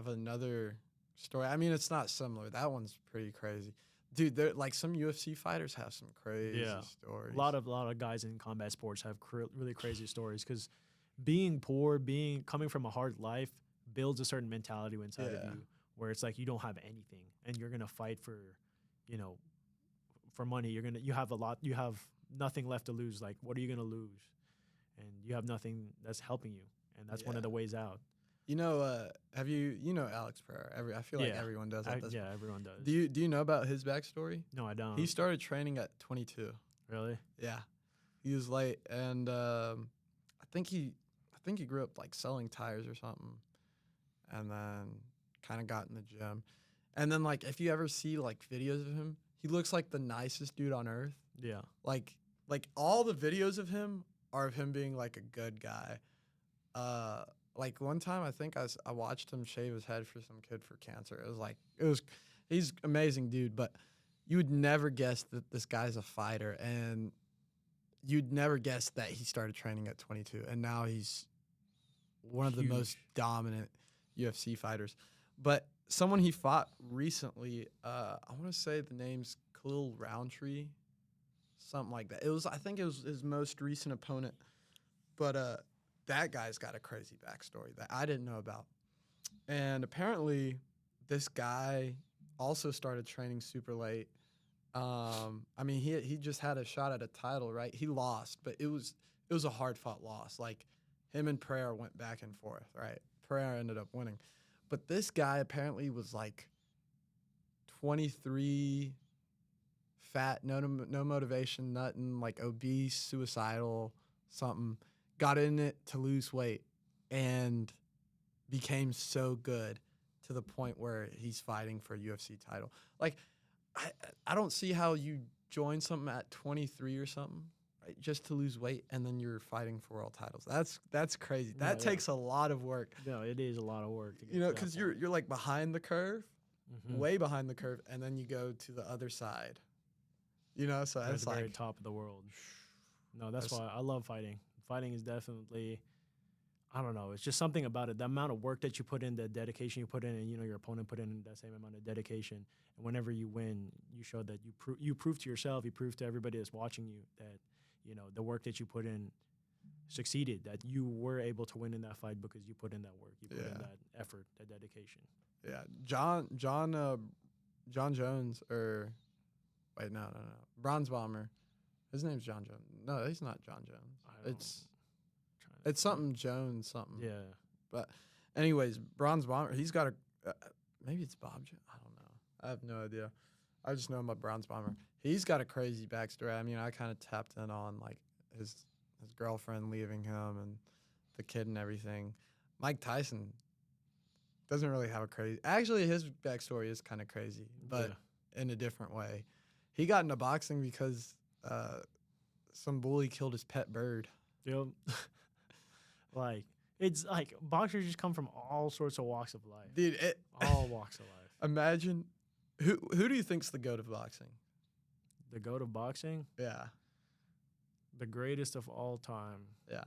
Speaker 1: another story. I mean, it's not similar. That one's pretty crazy. Dude, they're like some UFC fighters have some crazy stories.
Speaker 2: A lot of guys in combat sports have really crazy stories because being poor, coming from a hard life, builds a certain mentality inside of you where it's like you don't have anything and you're gonna fight for money. You have nothing left to lose. Like what are you gonna lose? And you have nothing that's helping you, and that's one of the ways out.
Speaker 1: Have you Alex Pereira? I feel like everyone does at this point.
Speaker 2: Everyone does.
Speaker 1: Do you know about his backstory?
Speaker 2: No, I don't.
Speaker 1: He started training at 22.
Speaker 2: Really?
Speaker 1: Yeah, he was late, and I think he grew up like selling tires or something, and then kind of got in the gym, and then like if you ever see like videos of him, he looks like the nicest dude on earth.
Speaker 2: Yeah.
Speaker 1: Like all the videos of him are of him being like a good guy. Like one time I think I watched him shave his head for some kid for cancer. He's amazing dude, but you would never guess that this guy's a fighter, and you'd never guess that he started training at 22, and now he's one of the most dominant UFC fighters. But someone he fought recently, I want to say the name's Khalil Roundtree, something like that. I think it was his most recent opponent, but that guy's got a crazy backstory that I didn't know about. And apparently, this guy also started training super late. I mean, he just had a shot at a title, right? He lost, but it was a hard fought loss. Like him and Pereira went back and forth, right? Pereira ended up winning, but this guy apparently was like 23, fat, no motivation, nothing, like obese, suicidal, something. Got in it to lose weight and became so good to the point where he's fighting for a UFC title. Like, I don't see how you join something at 23 or something. fight just to lose weight, and then you're fighting for world titles. That's crazy.
Speaker 2: No,
Speaker 1: That
Speaker 2: yeah.
Speaker 1: takes a lot of work.
Speaker 2: No, it is a lot of work to get
Speaker 1: You know,
Speaker 2: to that
Speaker 1: because
Speaker 2: point.
Speaker 1: you're like behind the curve,
Speaker 2: Mhm.
Speaker 1: way behind the curve, and then you go to the other side. You know, so
Speaker 2: At
Speaker 1: it's
Speaker 2: the very
Speaker 1: like
Speaker 2: top of the world. No, that's
Speaker 1: that's-
Speaker 2: why I love fighting. Fighting is definitely, I don't know, it's just something about it. The amount of work that you put in, the dedication you put in, and your opponent put in that same amount of dedication. And whenever you win, you show that you prove to yourself, you prove to everybody that's watching you that the work that you put in succeeded. That you were able to win in that fight because you put in that work, you put in
Speaker 1: Yeah.
Speaker 2: that effort, that dedication.
Speaker 1: yeah. John Jones or wait, no. Bronze Bomber. His name's John Jones. No, he's not John Jones.
Speaker 2: I don't,
Speaker 1: It's
Speaker 2: trying to
Speaker 1: it's
Speaker 2: think.
Speaker 1: something Jones something.
Speaker 2: Yeah.
Speaker 1: But anyways, Bronze Bomber. He's got a maybe it's Bob Jones. I don't know. I have no idea. I just know him by Bronze Bomber. He's got a crazy backstory. I mean, I kind of tapped in on like his girlfriend leaving him and the kid and everything. Mike Tyson doesn't really have a crazy. Actually, his backstory is kind of crazy, but in a different way. He got into boxing because some bully killed his pet bird.
Speaker 2: Yep. Like, it's like boxers just come from all sorts of walks of life.
Speaker 1: Dude,
Speaker 2: All walks of life.
Speaker 1: imagine who do you think's the goat of boxing?
Speaker 2: The goat of boxing,
Speaker 1: Yeah,
Speaker 2: the greatest of all time.
Speaker 1: yeah,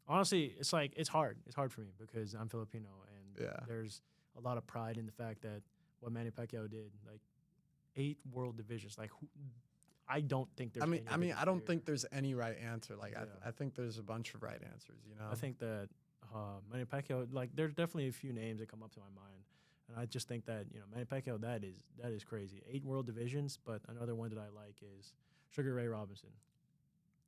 Speaker 2: Honestly, it's like it's hard. It's hard for me because I'm Filipino and
Speaker 1: Yeah.
Speaker 2: there's a lot of pride in the fact that what Manny Pacquiao did, like 8 world divisions, like I don't think there's.
Speaker 1: I mean, I don't
Speaker 2: here.
Speaker 1: think there's any right answer. Like,
Speaker 2: Yeah.
Speaker 1: I think there's a bunch of right answers. You know,
Speaker 2: I think that Manny Pacquiao, like, there's definitely a few names that come up to my mind, and I just think that Manny Pacquiao, that is crazy. 8 world divisions, but another one that I like is Sugar Ray Robinson.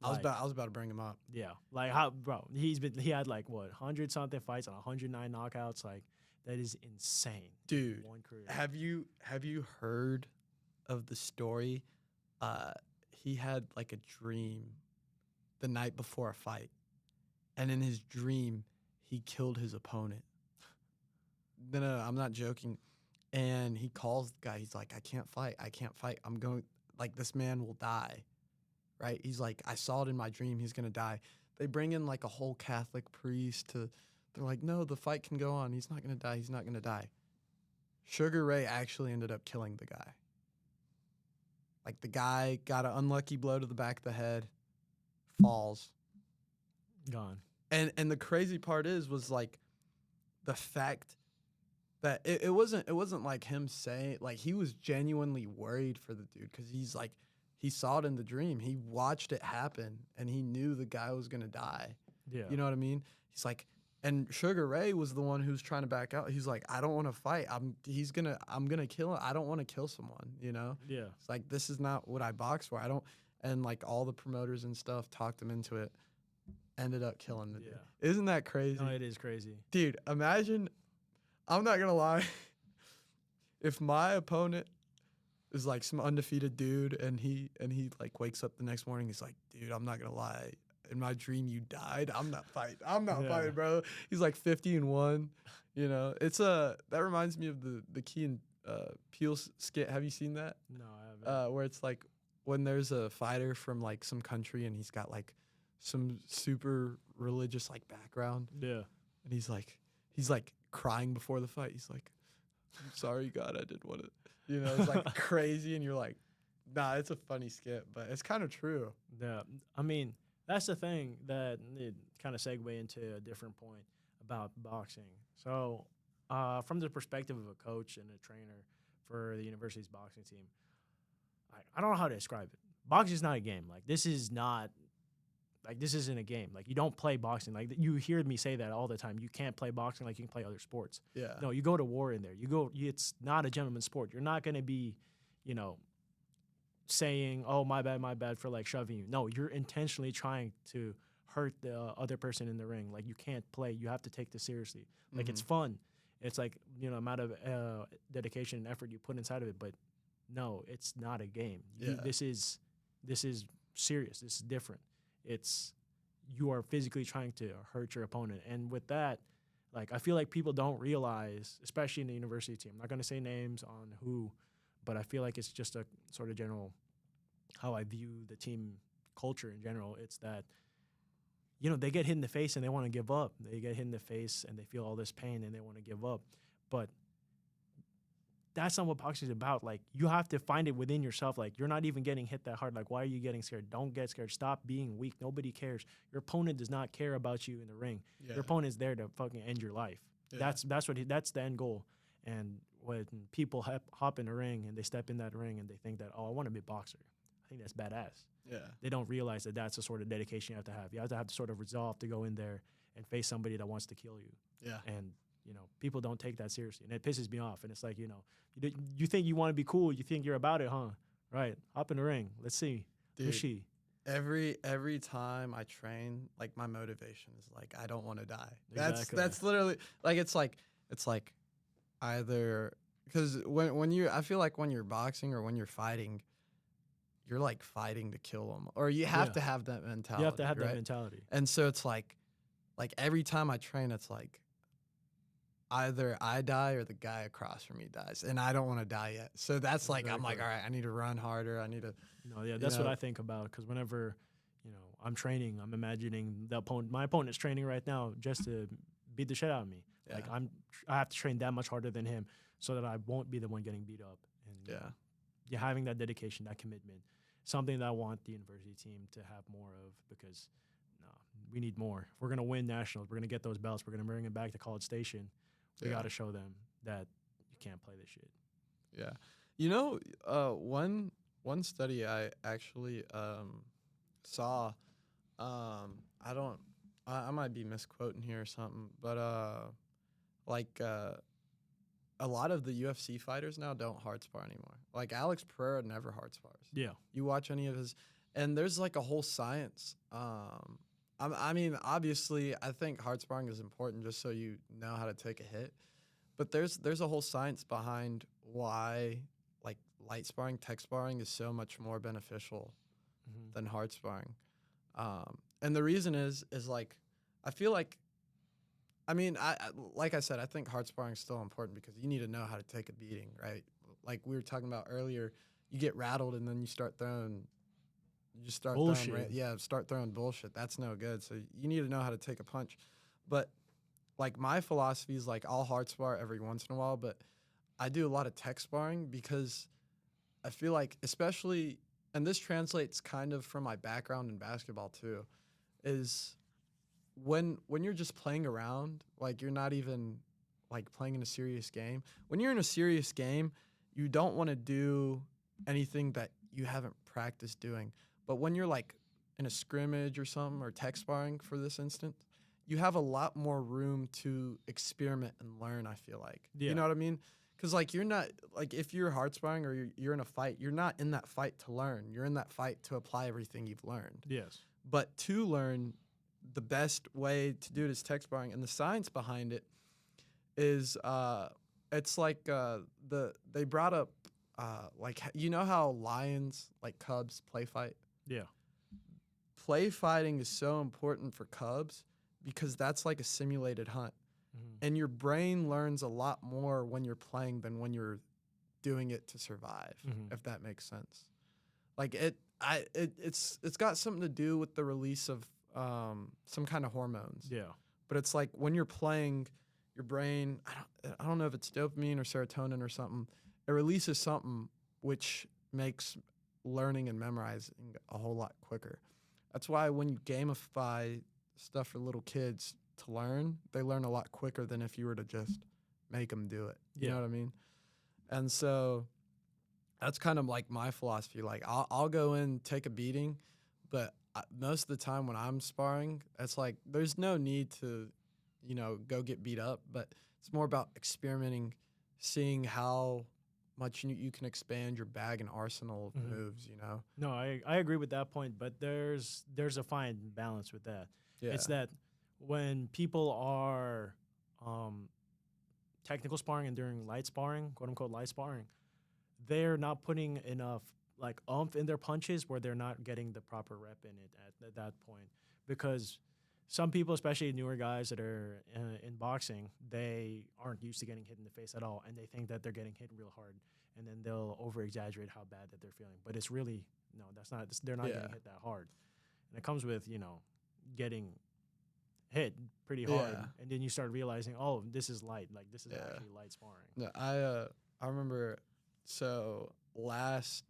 Speaker 1: I was
Speaker 2: Like,
Speaker 1: about to bring him up.
Speaker 2: yeah, like how, bro, he had like what 100 something fights and 109 knockouts. Like, that is insane,
Speaker 1: Dude,
Speaker 2: one career.
Speaker 1: have you heard of the story? He had like a dream the night before a fight, and in his dream, he killed his opponent. No, I'm not joking. And he calls the guy. He's like, I can't fight. I'm going, like, this man will die, right? He's like, I saw it in my dream. He's going to die. They bring in like a whole Catholic priest they're like, no, the fight can go on. He's not going to die. He's not going to die. Sugar Ray actually ended up killing the guy. Like, the guy got an unlucky blow to the back of the head, falls.
Speaker 2: Gone.
Speaker 1: And the crazy part was like the fact that it wasn't like him saying, like, he was genuinely worried for the dude because he's like, he saw it in the dream. He watched it happen and he knew the guy was gonna die.
Speaker 2: Yeah.
Speaker 1: You know what I mean? He's like, and Sugar Ray was the one who's trying to back out. He's like, I don't want to fight. I'm gonna kill him. I don't want to kill someone. You know?
Speaker 2: Yeah.
Speaker 1: It's like, this is not what I box for. I don't. And like all the promoters and stuff talked him into it. Ended up killing the dude. Isn't that crazy?
Speaker 2: No, it is crazy.
Speaker 1: Dude, imagine, I'm not gonna lie, if my opponent is like some undefeated dude and he like wakes up the next morning, he's like, dude, I'm not gonna lie, in my dream you died. I'm not fighting, fighting, bro. He's like 50-1. You know, it's that reminds me of the Key and Peele skit. Have you seen that?
Speaker 2: No, I haven't.
Speaker 1: Where it's like when there's a fighter from like some country and he's got like some super religious like background.
Speaker 2: Yeah.
Speaker 1: And he's like crying before the fight. He's like, I'm sorry, God, I didn't want to. You know, it's like crazy. And you're like, nah, it's a funny skit, but it's kind of true.
Speaker 2: Yeah. I mean, that's the thing that it kind of segue into a different point about boxing. So, from the perspective of a coach and a trainer for the university's boxing team, I don't know how to describe it. Boxing is not a game. Like, this isn't a game. Like, you don't play boxing. Like, you hear me say that all the time. You can't play boxing like you can play other sports.
Speaker 1: Yeah.
Speaker 2: No, you go to war in there. It's not a gentleman's sport. You're not going to be, saying, oh, my bad for like shoving you. No, you're intentionally trying to hurt the other person in the ring. Like, you can't play. You have to take this seriously. Like, it's fun. It's like, amount of dedication and effort you put inside of it. But no, it's not a game. This is serious. This is different. You are physically trying to hurt your opponent. And with that, like, I feel like people don't realize, especially in the university team, I'm not going to say names on who, but I feel like it's just a sort of general how I view the team culture in general. It's that, they get hit in the face and they want to give up. They get hit in the face and they feel all this pain and they want to give up. But that's not what boxing is about. Like, you have to find it within yourself. Like, you're not even getting hit that hard. Like, why are you getting scared? Don't get scared. Stop being weak. Nobody cares. Your opponent does not care about you in the ring.
Speaker 1: Yeah.
Speaker 2: Your opponent is there to fucking end your life.
Speaker 1: Yeah.
Speaker 2: That's the end goal. And when people hop in the ring and they step in that ring and they think that, oh, I want to be a boxer, I think that's badass.
Speaker 1: Yeah.
Speaker 2: They don't realize that that's the sort of dedication you have to have. You have to have the sort of resolve to go in there and face somebody that wants to kill you.
Speaker 1: Yeah.
Speaker 2: And people don't take that seriously, and it pisses me off. And it's like, you think you want to be cool, you think you're about it, huh? Right? Hop in the ring. Let's see.
Speaker 1: Dude,
Speaker 2: Who's she?
Speaker 1: every time I train, like, my motivation is like, I don't want to die.
Speaker 2: Exactly.
Speaker 1: That's literally like it's like either because I feel like when you're boxing or when you're fighting, you're like fighting to kill them, or you have to have that mentality.
Speaker 2: You have to have
Speaker 1: right?
Speaker 2: that mentality.
Speaker 1: And so it's like every time I train, it's like either I die or the guy across from me dies, and I don't want to die yet. So that's like, I'm like, all right, I need to run harder. I need to.
Speaker 2: That's what I think about, because whenever, I'm training, I'm imagining my opponent's training right now just to beat the shit out of me.
Speaker 1: Yeah.
Speaker 2: Like, I have to train that much harder than him so that I won't be the one getting beat up. And yeah, having that dedication, that commitment, something that I want the university team to have more of, because we need more. If we're gonna win nationals, we're gonna get those belts, we're gonna bring it back to College Station. We got to show them that you can't play this shit.
Speaker 1: Yeah. One study I actually saw, I might be misquoting here or something, but a lot of the UFC fighters now don't hard spar anymore. Like, Alex Pereira never hard spars.
Speaker 2: Yeah.
Speaker 1: You watch any of his, and there's like a whole science. I mean, obviously, I think hard sparring is important just so you know how to take a hit. But there's a whole science behind why, like, light sparring, tech sparring is so much more beneficial than hard sparring. And the reason is like, I feel like, I mean, like I said, I think hard sparring is still important because you need to know how to take a beating, right? Like we were talking about earlier, you get rattled and then you start throwing. You just start
Speaker 2: bullshit.
Speaker 1: start throwing bullshit. That's no good. So you need to know how to take a punch. But like, my philosophy is like, I'll hard spar every once in a while, but I do a lot of tech sparring because I feel like, especially, and this translates kind of from my background in basketball too, is when you're just playing around, like, you're not even like playing in a serious game. When you're in a serious game, you don't want to do anything that you haven't practiced doing. But when you're like in a scrimmage or something, or tech sparring for this instance, you have a lot more room to experiment and learn, I feel like.
Speaker 2: Yeah.
Speaker 1: You know what I mean? Because, like, you're not, like, if you're hard sparring or you're in a fight, you're not in that fight to learn. You're in that fight to apply everything you've learned.
Speaker 2: Yes.
Speaker 1: But to learn, the best way to do it is tech sparring. And the science behind it is, it's like they brought up, like, you know how lions, like cubs, play fight?
Speaker 2: Yeah.
Speaker 1: Play fighting is so important for cubs because that's like a simulated hunt. And your brain learns a lot more when you're playing than when you're doing it to survive, if that makes sense. Like, it's got something to do with the release of some kind of hormones.
Speaker 2: Yeah.
Speaker 1: But it's like when you're playing, your brain, I don't know if it's dopamine or serotonin or something, it releases something which makes learning and memorizing a whole lot quicker. That's why when you gamify stuff for little kids to learn, they learn a lot quicker than if you were to just make them do it. You know what I mean? And so that's kind of like my philosophy. Like, I'll go in, take a beating, but most of the time when I'm sparring, it's like there's no need to, go get beat up, but it's more about experimenting, seeing how much you can expand your bag and arsenal of moves,
Speaker 2: No, I agree with that point, but there's a fine balance with that.
Speaker 1: Yeah.
Speaker 2: It's that when people are technical sparring and during light sparring, quote unquote light sparring, they're not putting enough like oomph in their punches where they're not getting the proper rep in it at that point. Because some people, especially newer guys that are in boxing, they aren't used to getting hit in the face at all, and they think that they're getting hit real hard, and then they'll over-exaggerate how bad that they're feeling. But it's really no, that's not. They're not getting hit that hard, and it comes with getting hit pretty hard, and then you start realizing, oh, this is light. Like this is actually light sparring.
Speaker 1: No, I remember. So last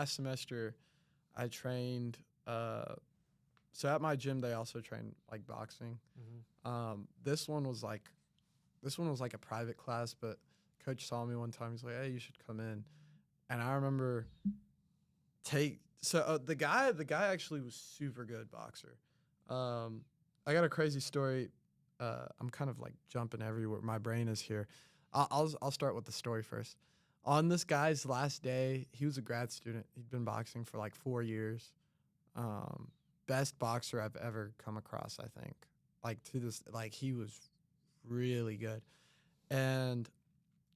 Speaker 1: semester, I trained. So at my gym, they also train like boxing. This one was like a private class, but coach saw me one time. He's like, "Hey, you should come in." And I remember the guy actually was super good boxer. I got a crazy story. I'm kind of like jumping everywhere. My brain is here. I'll start with the story first. On this guy's last day, he was a grad student. He'd been boxing for like 4 years. Best boxer I've ever come across, I think. Like to this, like he was really good. And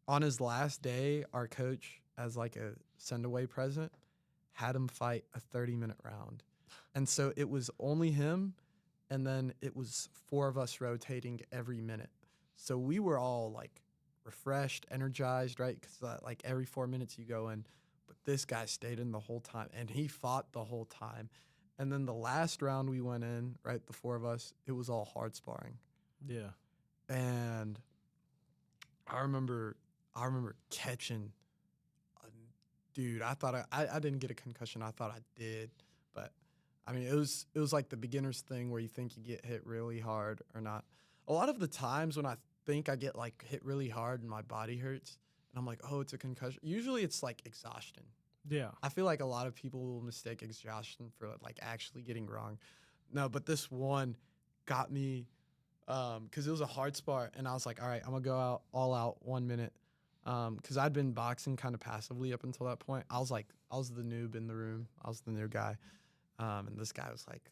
Speaker 1: on his last day, our coach, as like a send away present, had him fight a 30-minute round. And so it was only him, and then it was 4 of us rotating every minute. So we were all like refreshed, energized, right? Because like every 4 minutes you go in, but this guy stayed in the whole time, and he fought the whole time. And then the last round we went in, right, the 4 of us, it was all hard sparring.
Speaker 2: Yeah.
Speaker 1: And I remember catching a dude. I thought I didn't get a concussion. I thought I did, but I mean it was like the beginner's thing where you think you get hit really hard or not. A lot of the times when I think I get like hit really hard and my body hurts and I'm like, oh, it's a concussion. Usually it's like exhaustion.
Speaker 2: Yeah.
Speaker 1: I feel like a lot of people will mistake exhaustion for like actually getting wrong. No, but this one got me because it was a hard spar, and I was like, all right, I'm gonna go out all out 1 minute. Because I'd been boxing kind of passively up until that point. I was the noob in the room. I was the new guy, and this guy was like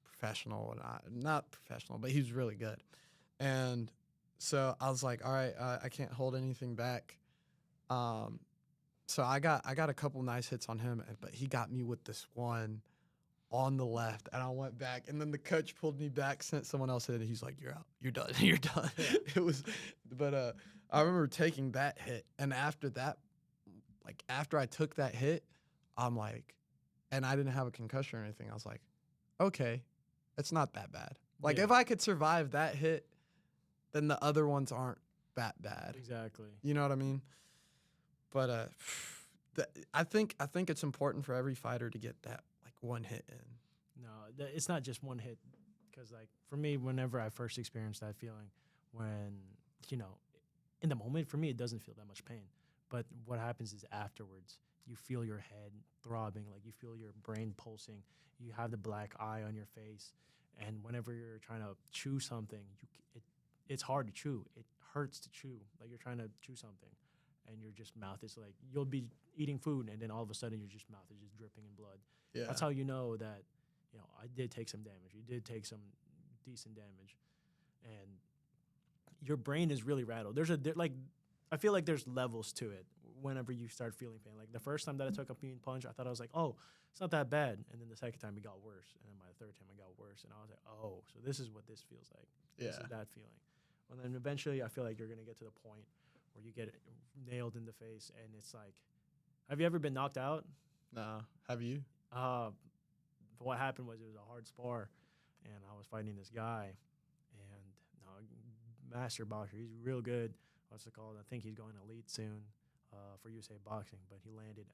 Speaker 1: professional, and not professional, but he was really good. And so I was like, all right, I can't hold anything back. So I got a couple nice hits on him, but he got me with this one on the left, and I went back, and then the coach pulled me back, sent someone else in, and he's like, "You're out. You're done. You're done."
Speaker 2: Yeah.
Speaker 1: It was, but I remember taking that hit, and after that, like after I took that hit, I'm like, and I didn't have a concussion or anything. I was like, okay, it's not that bad. Like if I could survive that hit, then the other ones aren't that bad.
Speaker 2: Exactly.
Speaker 1: You know what I mean? But I think it's important for every fighter to get that like one hit in.
Speaker 2: No, it's not just one hit. Because like for me, whenever I first experienced that feeling, when in the moment for me it doesn't feel that much pain, but what happens is afterwards you feel your head throbbing, like you feel your brain pulsing, you have the black eye on your face, and whenever you're trying to chew something, it's hard to chew. It hurts to chew, like you're trying to chew something. And your just mouth is like, you'll be eating food, and then all of a sudden your just mouth is just dripping in blood.
Speaker 1: Yeah.
Speaker 2: That's how you know that, I did take some damage. You did take some decent damage. And your brain is really rattled. I feel like there's levels to it whenever you start feeling pain. Like the first time that I took a mean punch, I thought I was like, oh, it's not that bad. And then the second time it got worse. And then by the third time it got worse. And I was like, oh, so this is what this feels like.
Speaker 1: Yeah.
Speaker 2: This is that feeling. And then eventually I feel like you're going to get to the point where you get nailed in the face, and it's like, have you ever been knocked out?
Speaker 1: No. Have you?
Speaker 2: What happened was it was a hard spar, and I was fighting this guy, and master boxer. He's real good. What's it called? I think he's going elite soon for USA Boxing, but he landed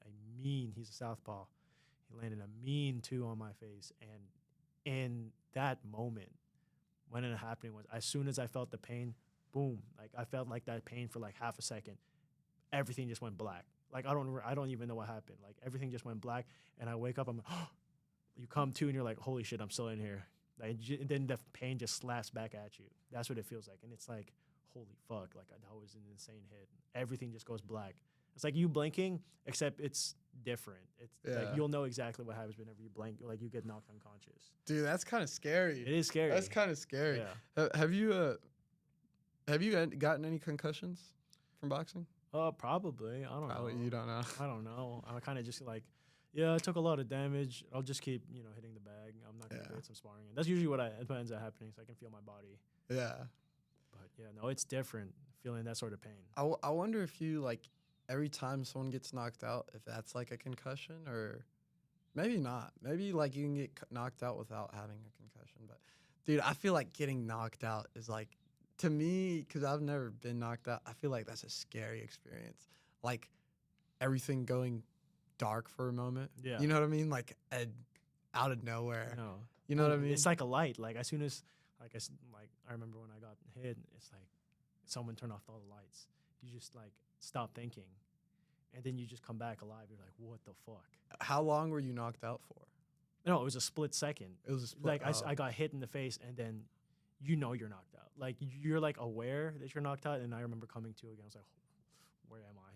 Speaker 2: he's a southpaw. He landed a mean 2 on my face, and in that moment, when it happened was as soon as I felt the pain, boom, like I felt like that pain for like half a second. Everything just went black. Like I don't even know what happened. Like everything just went black, and I wake up. I'm like, oh, you come to, and you're like, holy shit, I'm still in here. Like, and then the pain just slaps back at you. That's what it feels like, and it's like, holy fuck, like that was an insane hit. Everything just goes black. It's like you blinking, except it's different. It's like you'll know exactly what happens whenever you blink. Like you get knocked unconscious.
Speaker 1: Dude, that's kind of scary.
Speaker 2: It is scary.
Speaker 1: That's kind of scary.
Speaker 2: Yeah.
Speaker 1: Have you gotten any concussions from boxing?
Speaker 2: Probably. I don't know.
Speaker 1: You don't know.
Speaker 2: I don't know. I kind of just like, I took a lot of damage. I'll just keep, hitting the bag. I'm not going to get some sparring in. That's usually what ends up happening, so I can feel my body.
Speaker 1: Yeah.
Speaker 2: But, no, it's different feeling that sort of pain.
Speaker 1: I wonder if you, like, every time someone gets knocked out, if that's like a concussion or Maybe not. Maybe like you can get knocked out without having a concussion. But dude, I feel like getting knocked out is like, to me, because I've never been knocked out. I feel like that's a scary experience. Like everything going dark for a moment.
Speaker 2: Yeah.
Speaker 1: You know what I mean? Like out of nowhere.
Speaker 2: No.
Speaker 1: You know what I mean?
Speaker 2: It's like a light. Like as soon as like I remember when I got hit, it's like someone turned off all the lights. You just like stop thinking, and then you just come back alive. You're like, what the fuck?
Speaker 1: How long were you knocked out for?
Speaker 2: No, it was a split second.
Speaker 1: It was a split.
Speaker 2: Like I got hit in the face, and then you know you're knocked out. Like you're like aware that you're knocked out, and I remember coming to again. I was like, where am I?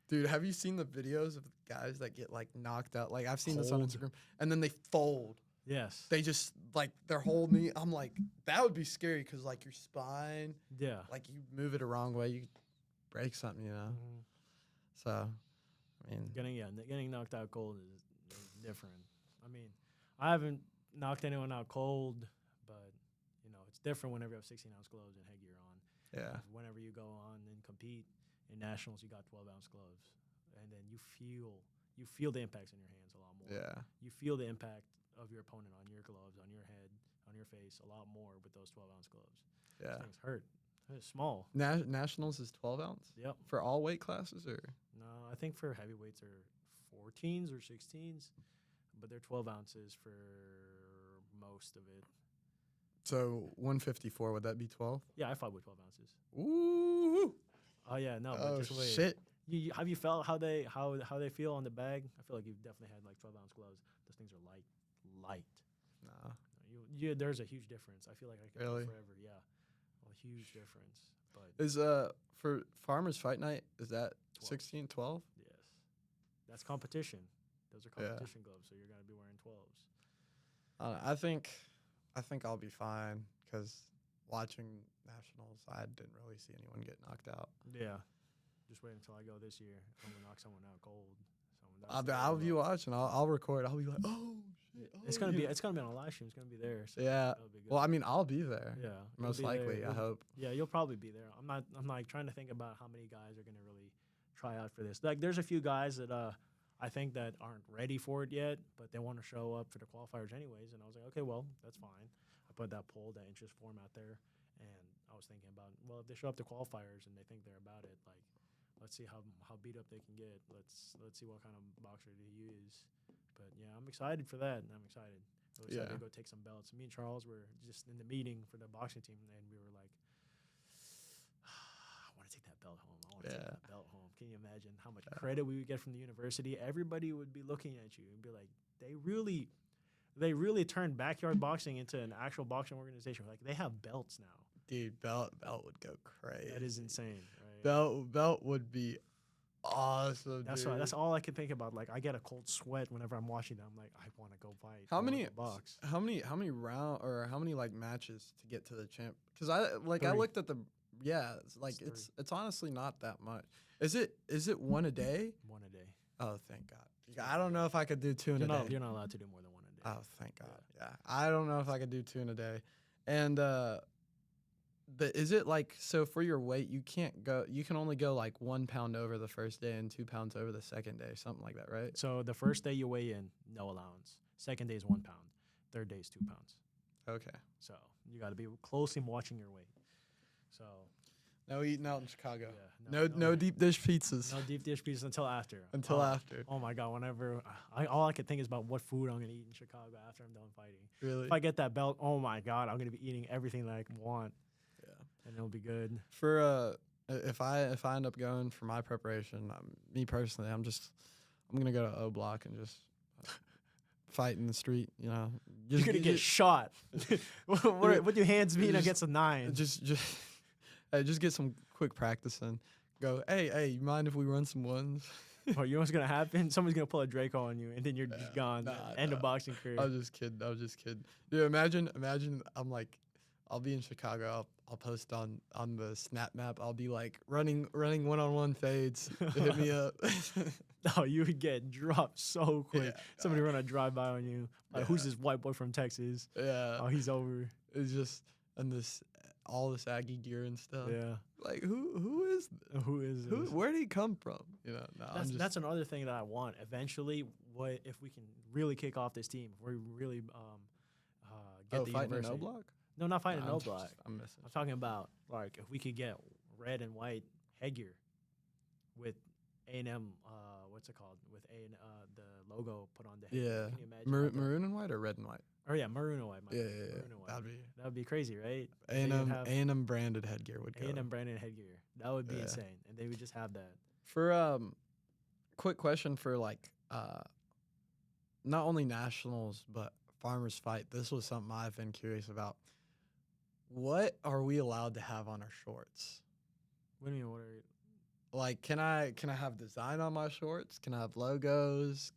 Speaker 1: Dude, have you seen the videos of guys that get like knocked out? Like I've seen this on
Speaker 2: Cold.
Speaker 1: Instagram, and then they fold.
Speaker 2: Yes.
Speaker 1: They just like their whole knee. I'm like, that would be scary because like your spine,
Speaker 2: Yeah.
Speaker 1: like you move it a wrong way, you break something, you know.
Speaker 2: Mhm.
Speaker 1: So, I mean,
Speaker 2: Getting knocked out cold is different. I mean, I haven't knocked anyone out cold, but you know it's different whenever you have 16-ounce gloves and headgear on.
Speaker 1: yeah,
Speaker 2: Whenever you go on and compete in nationals, you got 12-ounce gloves, and then you feel the impacts in your hands a lot more.
Speaker 1: yeah,
Speaker 2: You feel the impact of your opponent on your gloves, on your head, on your face a lot more with those 12-ounce gloves.
Speaker 1: yeah.
Speaker 2: Those things hurt. It's small.
Speaker 1: Nationals is 12 ounce
Speaker 2: Yep.
Speaker 1: for all weight classes, or
Speaker 2: No, I think for heavyweights are 14s or 16s, but they're 12 ounces for most of it.
Speaker 1: so 154. Would that be 12?
Speaker 2: Yeah, I fought with 12 ounces.
Speaker 1: Ooh,
Speaker 2: Oh yeah, no, but
Speaker 1: oh
Speaker 2: just wait.
Speaker 1: shit.
Speaker 2: Have you felt how they feel on the bag? I feel like you've definitely had like 12-ounce gloves. Those things are light.
Speaker 1: Nah,
Speaker 2: There's a huge difference. I feel like I could
Speaker 1: Really?
Speaker 2: go forever. Yeah, a huge difference. But
Speaker 1: is for Farmers Fight Night, is that
Speaker 2: 12.
Speaker 1: 16, 12?
Speaker 2: yes, that's competition. Those are
Speaker 1: Yeah.
Speaker 2: competition gloves, so you're gonna be wearing 12s.
Speaker 1: I think I'll be fine because watching nationals, I didn't really see anyone get knocked out.
Speaker 2: Yeah, just wait until I go this year. I'm gonna knock someone out cold.
Speaker 1: I'll be watching. I'll record. I'll be like, oh shit.
Speaker 2: It's
Speaker 1: oh,
Speaker 2: gonna be
Speaker 1: yeah."
Speaker 2: it's gonna be on a live stream. It's gonna be there. So
Speaker 1: Yeah.
Speaker 2: that'll be good.
Speaker 1: Well, I mean, I'll be there.
Speaker 2: yeah, you'll
Speaker 1: Most
Speaker 2: be there.
Speaker 1: likely. I hope.
Speaker 2: Yeah, you'll probably be there. I'm like trying to think about how many guys are gonna really try out for this. Like, there's a few guys that I think that aren't ready for it yet, but they want to show up for the qualifiers anyways. And I was like, okay, well, that's fine. I put that interest form out there, and I was thinking about, well, if they show up to qualifiers and they think they're about it, like, let's see how beat up they can get. Let's see what kind of boxer they use. But yeah, I'm excited for that. I'm excited. I was excited
Speaker 1: Yeah.
Speaker 2: to go take some belts. Me and Charles were just in the meeting for the boxing team, and we were like, I want to take that belt home. I want to take
Speaker 1: Yeah.
Speaker 2: that belt home. Can you imagine how much credit we would get from the university? Everybody would be looking at you and be like, they really turned backyard boxing into an actual boxing organization. Like, they have belts now.
Speaker 1: Dude, belt would go crazy.
Speaker 2: That is insane, right?
Speaker 1: Belt would be awesome.
Speaker 2: That's
Speaker 1: dude.
Speaker 2: why. That's all I can think about. Like, I get a cold sweat whenever I'm watching them. I'm like, I want to go fight.
Speaker 1: How
Speaker 2: I wanna
Speaker 1: many
Speaker 2: go box?
Speaker 1: How many round or how many like matches to get to the champ? Because I
Speaker 2: 3.
Speaker 1: looked at the it's like
Speaker 2: It's
Speaker 1: it's honestly not that much. Is it one a day?
Speaker 2: One a day.
Speaker 1: Oh, thank God. I don't know if I could do two in a day.
Speaker 2: You're not allowed to do more than one a day.
Speaker 1: Oh, thank God. Yeah. I don't know if I could do two in a day. And is it like, so for your weight, you can only go like 1 pound over the first day and 2 pounds over the second day, something like that, right?
Speaker 2: So the first day you weigh in, no allowance. Second day is 1 pound. Third day is 2 pounds.
Speaker 1: Okay.
Speaker 2: So you got to be closely watching your weight. So
Speaker 1: No eating out in Chicago.
Speaker 2: yeah,
Speaker 1: No deep dish pizzas
Speaker 2: no deep dish pizzas until after.
Speaker 1: until after.
Speaker 2: Oh my God! Whenever all I could think is about what food I'm gonna eat in Chicago after I'm done fighting.
Speaker 1: Really?
Speaker 2: If I get that belt, oh my God, I'm gonna be eating everything that I want.
Speaker 1: Yeah.
Speaker 2: And it'll be good.
Speaker 1: For if I end up going for my preparation, me personally, I'm gonna go to O Block and just fight in the street. You know,
Speaker 2: You're gonna get shot. What your hands mean against a 9?
Speaker 1: Just get some quick practice and go. Hey, you mind if we run some ones?
Speaker 2: Oh, you know what's gonna happen? Someone's gonna pull a Draco on you, and then you're just gone.
Speaker 1: Nah,
Speaker 2: End of
Speaker 1: nah.
Speaker 2: boxing career.
Speaker 1: I was just kidding. Dude, imagine. I'm like, I'll be in Chicago. I'll post on the Snap Map. I'll be like running one-on-one fades. Hit me up.
Speaker 2: Oh, you would get dropped so quick.
Speaker 1: Yeah,
Speaker 2: Somebody run a drive-by on you. Like, who's this white boy from Texas?
Speaker 1: Yeah.
Speaker 2: Oh, he's over.
Speaker 1: It's just all this Aggie gear and stuff.
Speaker 2: Yeah.
Speaker 1: Like who is this?
Speaker 2: Who is this?
Speaker 1: Where did he come from? You know. No,
Speaker 2: That's another thing that I want. Eventually, what if we can really kick off this team? If we really get the
Speaker 1: fighting an
Speaker 2: university.
Speaker 1: O block?
Speaker 2: No, not fighting an
Speaker 1: I'm
Speaker 2: O
Speaker 1: just-
Speaker 2: block.
Speaker 1: I'm missing.
Speaker 2: I'm talking about like if we could get red and white headgear with A&M. What's it called? With the logo put on the headgear.
Speaker 1: Yeah.
Speaker 2: Can you imagine?
Speaker 1: Maroon and white or red and white?
Speaker 2: Or yeah, maroon and white.
Speaker 1: Yeah,
Speaker 2: Maroon
Speaker 1: yeah.
Speaker 2: and white. That would be crazy, right?
Speaker 1: A&M branded headgear would go.
Speaker 2: A&M branded headgear. That would be
Speaker 1: Yeah.
Speaker 2: insane, and they would just have that.
Speaker 1: For quick question for like not only nationals but farmers fight. This was something I've been curious about. What are we allowed to have on our shorts?
Speaker 2: What do you mean? What are
Speaker 1: Like, can I have design on my shorts? Can I have logos?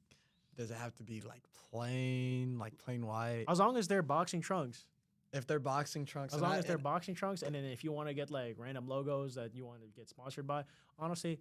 Speaker 1: Does it have to be like plain white?
Speaker 2: as long as they're boxing trunks.
Speaker 1: If they're boxing trunks,
Speaker 2: As long as they're boxing trunks, and then if you want to get like random logos that you want to get sponsored by, honestly,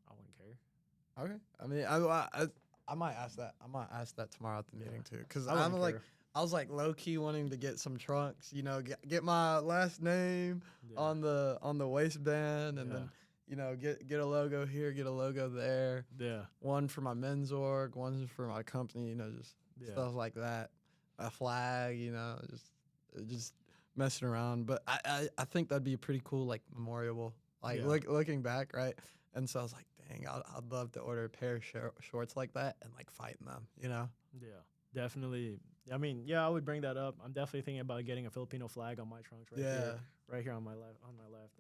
Speaker 2: I wouldn't care.
Speaker 1: okay. I mean, I might ask that. I might ask that tomorrow at the meeting too, because
Speaker 2: I wouldn't
Speaker 1: I'm like,
Speaker 2: care.
Speaker 1: I was like low key wanting to get some trunks. You know, get my last name
Speaker 2: Yeah.
Speaker 1: on the waistband, and
Speaker 2: Yeah.
Speaker 1: then get a logo here, get a logo there.
Speaker 2: Yeah.
Speaker 1: One for my men's org, one for my company. Just
Speaker 2: Yeah.
Speaker 1: stuff like that. A flag, just messing around. But I think that'd be a pretty cool like memorial. Like
Speaker 2: Yeah.
Speaker 1: looking back, right? And so I was like, dang, I'd love to order a pair of shorts like that and like fight in them.
Speaker 2: Yeah. Definitely. I mean, yeah, I would bring that up. I'm definitely thinking about getting a Filipino flag on my trunks right here on my left.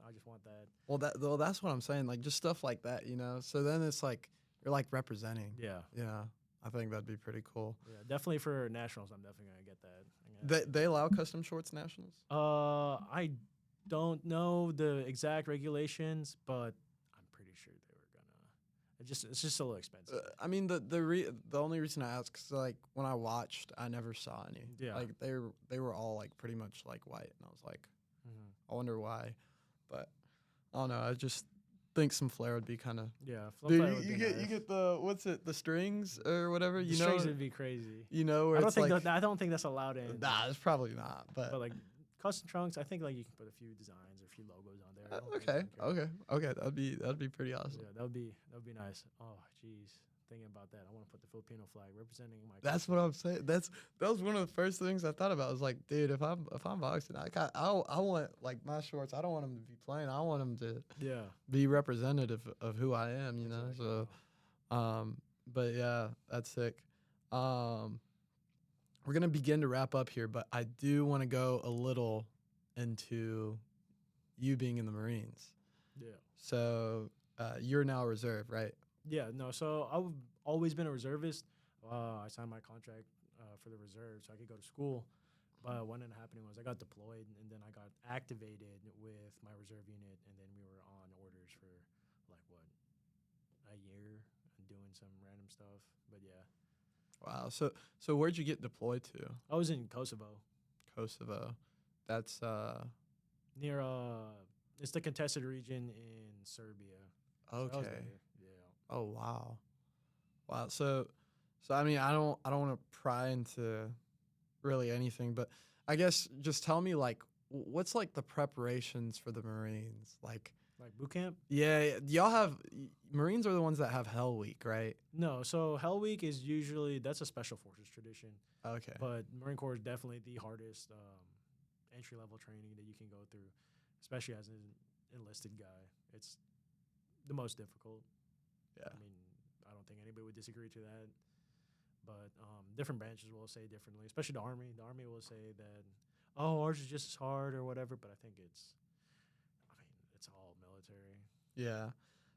Speaker 2: I just want that.
Speaker 1: Well, that's what I'm saying. Like just stuff like that. So then it's like you're like representing.
Speaker 2: Yeah.
Speaker 1: I think that'd be pretty cool.
Speaker 2: Yeah. Definitely for nationals, I'm definitely gonna get that.
Speaker 1: They allow custom shorts nationals.
Speaker 2: I don't know the exact regulations, but I'm pretty sure they were gonna. It's just a little expensive.
Speaker 1: I mean the only reason I asked is like when I watched, I never saw any.
Speaker 2: Yeah.
Speaker 1: Like they were all like pretty much like white, and I was like,
Speaker 2: Mhm.
Speaker 1: I wonder why, but I don't know. I just think some flair would be kind of.
Speaker 2: Yeah.
Speaker 1: Dude,
Speaker 2: flip-side would be
Speaker 1: you
Speaker 2: nice.
Speaker 1: get the strings or whatever.
Speaker 2: The strings would be crazy.
Speaker 1: Where
Speaker 2: I don't
Speaker 1: it's
Speaker 2: think
Speaker 1: like,
Speaker 2: I don't think that's allowed in.
Speaker 1: nah, it's probably not. But
Speaker 2: But like custom trunks, I think like you can put a few designs or a few logos on there. I don't think
Speaker 1: okay, that'd be pretty awesome.
Speaker 2: Yeah, that would be nice. Oh, jeez, thinking about that, I want to put the Filipino flag representing my.
Speaker 1: That's what I'm saying. That was one of the first things I thought about. I was like, dude, if I'm boxing, I want like my shorts. I don't want them to be plain. I want them to
Speaker 2: Yeah.
Speaker 1: be representative of who I am.
Speaker 2: Exactly.
Speaker 1: So, but yeah, that's sick. We're gonna begin to wrap up here, but I do want to go a little into you being in the Marines.
Speaker 2: Yeah.
Speaker 1: So, you're now a reserve, right?
Speaker 2: Yeah. No. So I've always been a reservist. I signed my contract for the reserve so I could go to school. But what ended up happening was I got deployed and then I got activated with my reserve unit, and then we were on orders for like a year and doing some random stuff. But yeah.
Speaker 1: Wow. So where'd you get deployed to?
Speaker 2: I was in Kosovo.
Speaker 1: Kosovo. That's
Speaker 2: Near it's the contested region in Serbia. So I was
Speaker 1: okay.
Speaker 2: there, yeah.
Speaker 1: Oh wow. Wow. So I mean, I don't want to pry into really anything, but I guess just tell me like what's like the preparations for the Marines? Like
Speaker 2: boot camp?
Speaker 1: yeah, y'all have Marines are the ones that have Hell Week, right?
Speaker 2: No, so Hell Week is usually that's a special forces tradition,
Speaker 1: Okay.
Speaker 2: but Marine Corps is definitely the hardest entry level training that you can go through, especially as an enlisted guy. It's the most difficult.
Speaker 1: Yeah.
Speaker 2: I mean, I don't think anybody would disagree to that. But different branches will say differently, especially the Army. The Army will say that, oh, ours is just as hard or whatever. But I think it's all military.
Speaker 1: Yeah.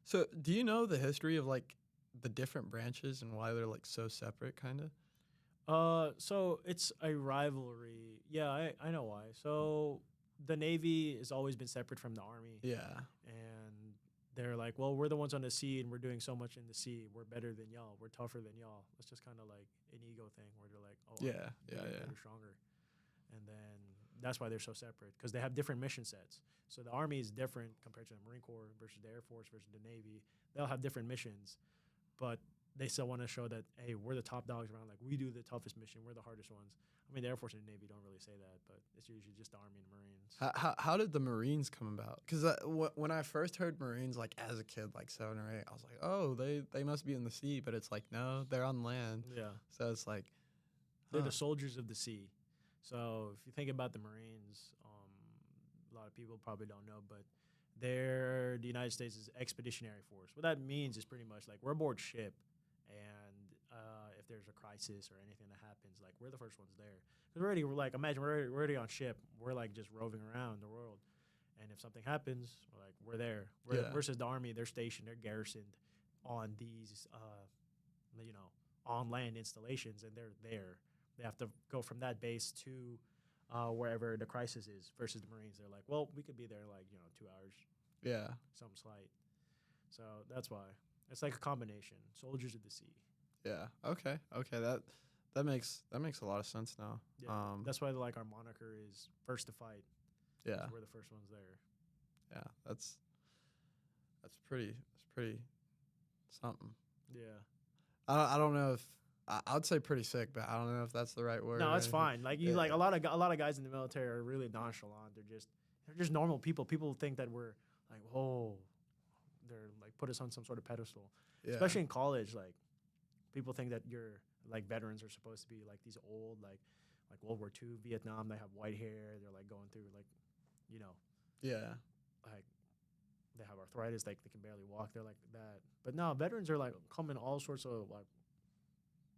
Speaker 1: So do you know the history of like the different branches and why they're like so separate, kind of?
Speaker 2: So it's a rivalry. Yeah, I know why. So the Navy has always been separate from the Army.
Speaker 1: Yeah.
Speaker 2: And they're like, well, we're the ones on the sea, and we're doing so much in the sea. We're better than y'all. We're tougher than y'all. It's just kind of like an ego thing where they're like, oh,
Speaker 1: Yeah.
Speaker 2: Better, stronger. And then that's why they're so separate, because they have different mission sets. So the Army is different compared to the Marine Corps versus the Air Force versus the Navy. They'll have different missions, but they still want to show that, hey, we're the top dogs around. Like, we do the toughest mission. We're the hardest ones. I mean, the Air Force and Navy don't really say that, but it's usually just the Army and Marines.
Speaker 1: How did the Marines come about? Because when I first heard Marines, like as a kid, like 7 or 8, I was like, oh, they must be in the sea. But it's like, no, they're on land.
Speaker 2: Yeah.
Speaker 1: So it's like,
Speaker 2: They're the soldiers of the sea. So if you think about the Marines, a lot of people probably don't know, but they're the United States' expeditionary force. What that means is pretty much like we're aboard ship, and if there's a crisis or anything that happens, like we're the first ones there. Because we're like, imagine we're already on ship. We're like just roving around the world, and if something happens, we're there. Versus the Army, they're stationed, they're garrisoned on these, on land installations, and they're there. They have to go from that base to wherever the crisis is. Versus the Marines, they're like, well, we could be there like 2 hours.
Speaker 1: Yeah.
Speaker 2: Something slight. So that's why it's like a combination. Soldiers of the sea.
Speaker 1: Yeah. Okay. That makes a lot of sense now.
Speaker 2: Yeah. That's why like our moniker is first to fight.
Speaker 1: Yeah.
Speaker 2: We're the first ones there.
Speaker 1: Yeah. That's pretty something.
Speaker 2: Yeah.
Speaker 1: I don't know if I'd say pretty sick, but I don't know if that's the right word.
Speaker 2: No, it's fine. Like like a lot of guys in the military are really nonchalant. They're just normal people. People think that we're like, oh, they're like put us on some sort of pedestal. Yeah. Especially in college, like people think that you're like veterans are supposed to be like these old like World War II, Vietnam. They have white hair. They're like going through like,
Speaker 1: yeah,
Speaker 2: like they have arthritis. Like they can barely walk. They're like that. But no, veterans are like come in all sorts of like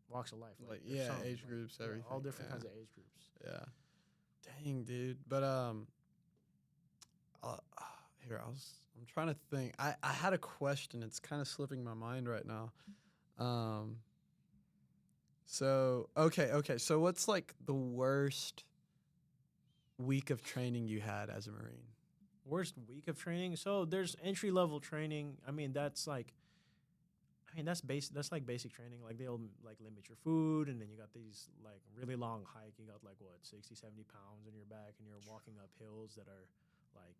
Speaker 2: walks of life.
Speaker 1: Like age groups, everything.
Speaker 2: All different kinds of age groups.
Speaker 1: Yeah. Dang, dude. But here I'm trying to think. I had a question. It's kind of slipping my mind right now. So okay. So what's like the worst week of training you had as a Marine?
Speaker 2: Worst week of training? So there's entry level training. I mean, that's like basic training. Like they'll like limit your food, and then you got these like really long hike. You got like what 60, 70 pounds on your back, and you're walking up hills that are like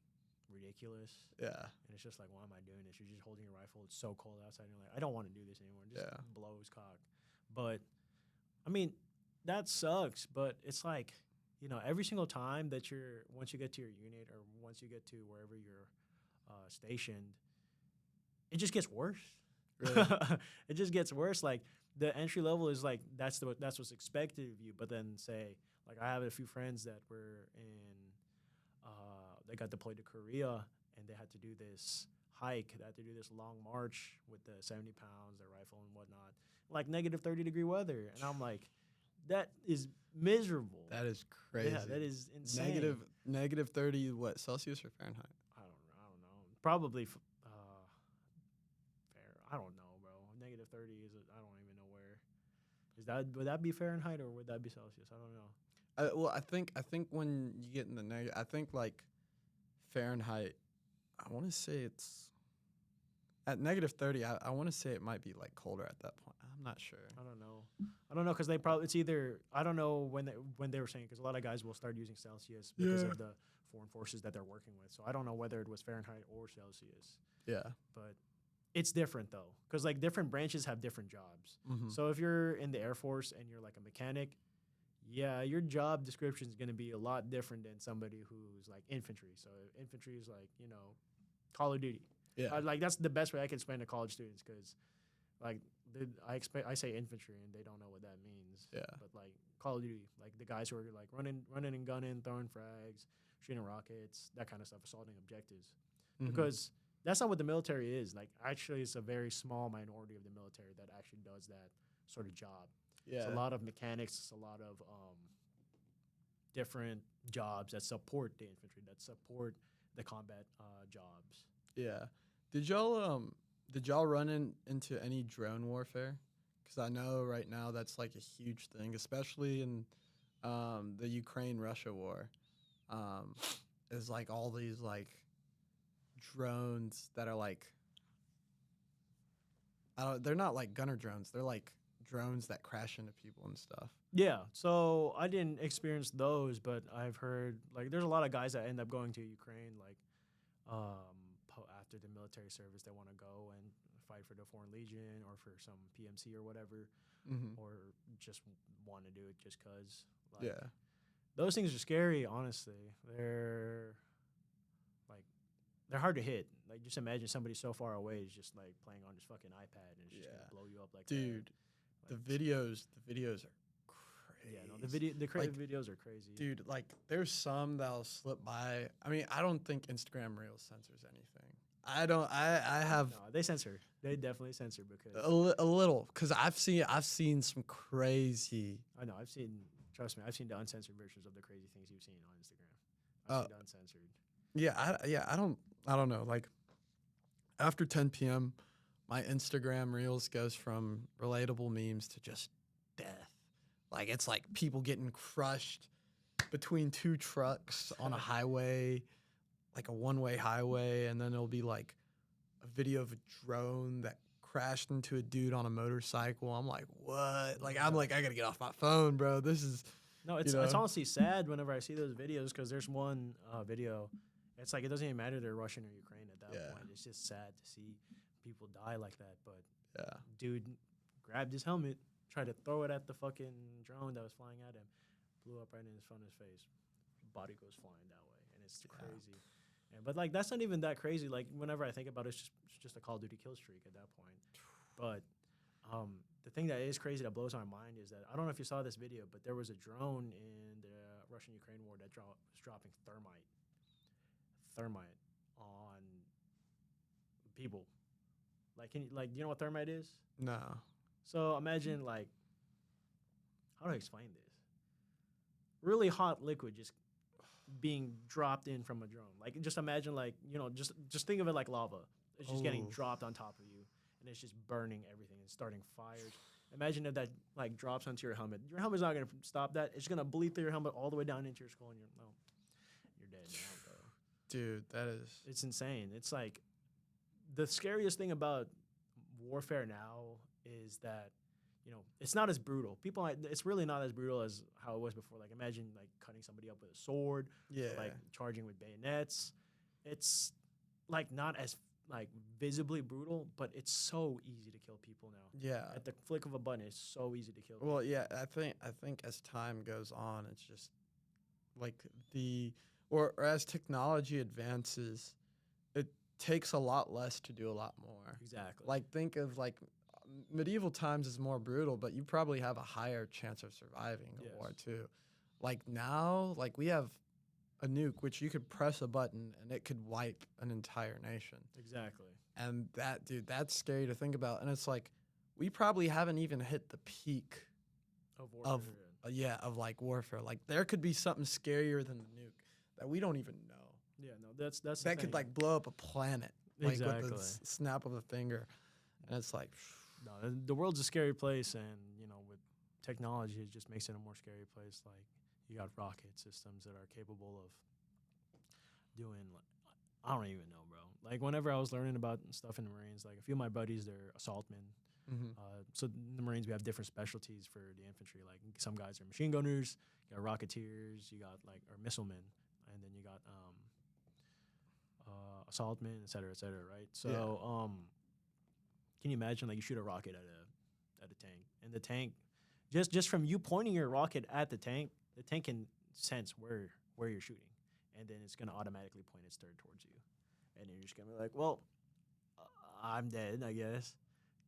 Speaker 2: ridiculous.
Speaker 1: Yeah.
Speaker 2: And it's just like, why am I doing this? You're just holding your rifle. It's so cold outside. And you're like, I don't want to do this anymore. Just blows cock. But I mean, that sucks. But it's like, every single time that once you get to your unit or once you get to wherever you're stationed, it just gets worse. Really? It just gets worse. Like the entry level is like that's what's expected of you. But then say like I have a few friends that were in they got deployed to Korea and they had to do this hike. They had to do this long march with the 70 pounds, their rifle and whatnot, like negative 30-degree weather. And I'm like, that is miserable.
Speaker 1: That is crazy.
Speaker 2: Yeah, that is insane.
Speaker 1: Negative 30, what, Celsius or Fahrenheit?
Speaker 2: I don't know. Probably fair. I don't know, bro. Negative 30 I don't even know where. Would that be Fahrenheit or would that be Celsius? I don't know.
Speaker 1: Well, I think when you get in the negative, I think like Fahrenheit, I want to say it's at negative 30. I want to say it might be like colder at that point. I'm not sure.
Speaker 2: I don't know because they probably it's either I don't know when they were saying because a lot of guys will start using Celsius because of the foreign forces that they're working with. So I don't know whether it was Fahrenheit or Celsius.
Speaker 1: Yeah,
Speaker 2: but it's different though because like different branches have different jobs.
Speaker 1: Mm-hmm.
Speaker 2: So if you're in the Air Force and you're like a mechanic. Yeah, your job description is going to be a lot different than somebody who's like infantry. So infantry is like, Call of Duty.
Speaker 1: Yeah.
Speaker 2: Like that's the best way I can explain to college students because like I say infantry and they don't know what that means.
Speaker 1: Yeah.
Speaker 2: But like Call of Duty, like the guys who are like running and gunning, throwing frags, shooting rockets, that kind of stuff, assaulting objectives. Mm-hmm. Because that's not what the military is. Like actually it's a very small minority of the military that actually does that sort of job.
Speaker 1: Yeah.
Speaker 2: It's a lot of mechanics. It's a lot of different jobs that support the infantry, that support the combat jobs.
Speaker 1: Yeah. Did y'all run into any drone warfare? Because I know right now that's like a huge thing, especially in the Ukraine-Russia war. Is like all these like drones that are like they're not like gunner drones. They're like drones that crash into people and stuff.
Speaker 2: Yeah, so I didn't experience those, but I've heard like there's a lot of guys that end up going to Ukraine like after the military service they want to go and fight for the Foreign Legion or for some PMC or whatever,
Speaker 1: Mm-hmm.
Speaker 2: or just want to do it just cause. Like,
Speaker 1: Yeah.
Speaker 2: those things are scary. Honestly, like they're hard to hit. Like, just imagine somebody so far away is just like playing on his fucking iPad and it's just
Speaker 1: Yeah.
Speaker 2: gonna blow you up like
Speaker 1: Dude,
Speaker 2: that.
Speaker 1: the videos are crazy.
Speaker 2: Yeah, no, the creative videos are crazy.
Speaker 1: Dude, like there's some that'll slip by. I mean, I don't think Instagram Reels censors anything. I have
Speaker 2: No, they censor. They definitely censor because
Speaker 1: a little because I've seen some crazy.
Speaker 2: I know I've seen. Trust me, I've seen the uncensored versions of the crazy things you've seen on Instagram.
Speaker 1: Uh,
Speaker 2: I've seen the uncensored.
Speaker 1: Yeah, I don't know. Like after 10 p.m., my Instagram Reels goes from relatable memes to just death. Like it's like people getting crushed between two trucks on a highway, like a one-way highway, and then it'll be like a video of a drone that crashed into a dude on a motorcycle. I'm like, what? Like I'm like, I gotta get off my phone, bro. This is
Speaker 2: No, it's honestly sad whenever I see those videos because there's one video. It's like it doesn't even matter they're Russian or Ukraine at that point. It's just sad to see people die like that. But
Speaker 1: yeah,
Speaker 2: dude grabbed his helmet, tried to throw it at the fucking drone that was flying at him, blew up right in front of his face. Body goes flying that way, and it's crazy. And but like that's not even that crazy. Like whenever I think about it, it's just a Call of Duty kill streak at that point. But the thing that is crazy that blows my mind is that I don't know if you saw this video, but there was a drone in the Russian-Ukraine war that was dropping thermite on people. Like, you know what thermite is?
Speaker 1: no,
Speaker 2: So imagine like, how do I explain this? Really hot liquid just being dropped in from a drone. Like just imagine like, you know, just think of it like lava. It's just getting dropped on top of you and it's just burning everything and starting fires. Imagine if that like drops onto your helmet. Your helmet's not gonna stop that. It's gonna bleed through your helmet all the way down into your skull and you're dead now, bro.
Speaker 1: dude, that is
Speaker 2: It's insane. It's like the scariest thing about warfare now is that, you know, it's not as brutal. It's really not as brutal as how it was before. Like imagine like cutting somebody up with a sword, or, like charging with bayonets. It's like not as like visibly brutal, but it's so easy to kill people now.
Speaker 1: yeah.
Speaker 2: At the flick of a button, it's so easy to kill people.
Speaker 1: Well, yeah, I think as time goes on, it's just like or as technology advances, it takes a lot less to do a lot more.
Speaker 2: Exactly.
Speaker 1: Like think of like medieval times is more brutal, but you probably have a higher chance of surviving a war too. Like now, like we have a nuke which you could press a button and it could wipe an entire nation.
Speaker 2: Exactly.
Speaker 1: And that, dude, that's scary to think about. And it's like we probably haven't even hit the peak
Speaker 2: Of warfare.
Speaker 1: of like warfare. Like there could be something scarier than the nuke that we don't even know.
Speaker 2: Yeah, no, that's the
Speaker 1: That could
Speaker 2: thing.
Speaker 1: like blow up a planet, like
Speaker 2: Exactly.
Speaker 1: with the snap of a finger. And it's like,
Speaker 2: No, the world's a scary place, and you know, with technology, it just makes it a more scary place. Like you got rocket systems that are capable of doing. Like, I don't even know, bro. Like whenever I was learning about stuff in the Marines, like a few of my buddies, they're assaultmen. So in the Marines, we have different specialties for the infantry. Like some guys are machine gunners, you got rocketeers, you got like or missilemen, and then you got assaultmen, et cetera, right? So can you imagine like you shoot a rocket at a tank, and the tank just from you pointing your rocket at the tank can sense where you're shooting, and then it's gonna automatically point its third towards you, and you're just gonna be like, well, I'm dead, I guess.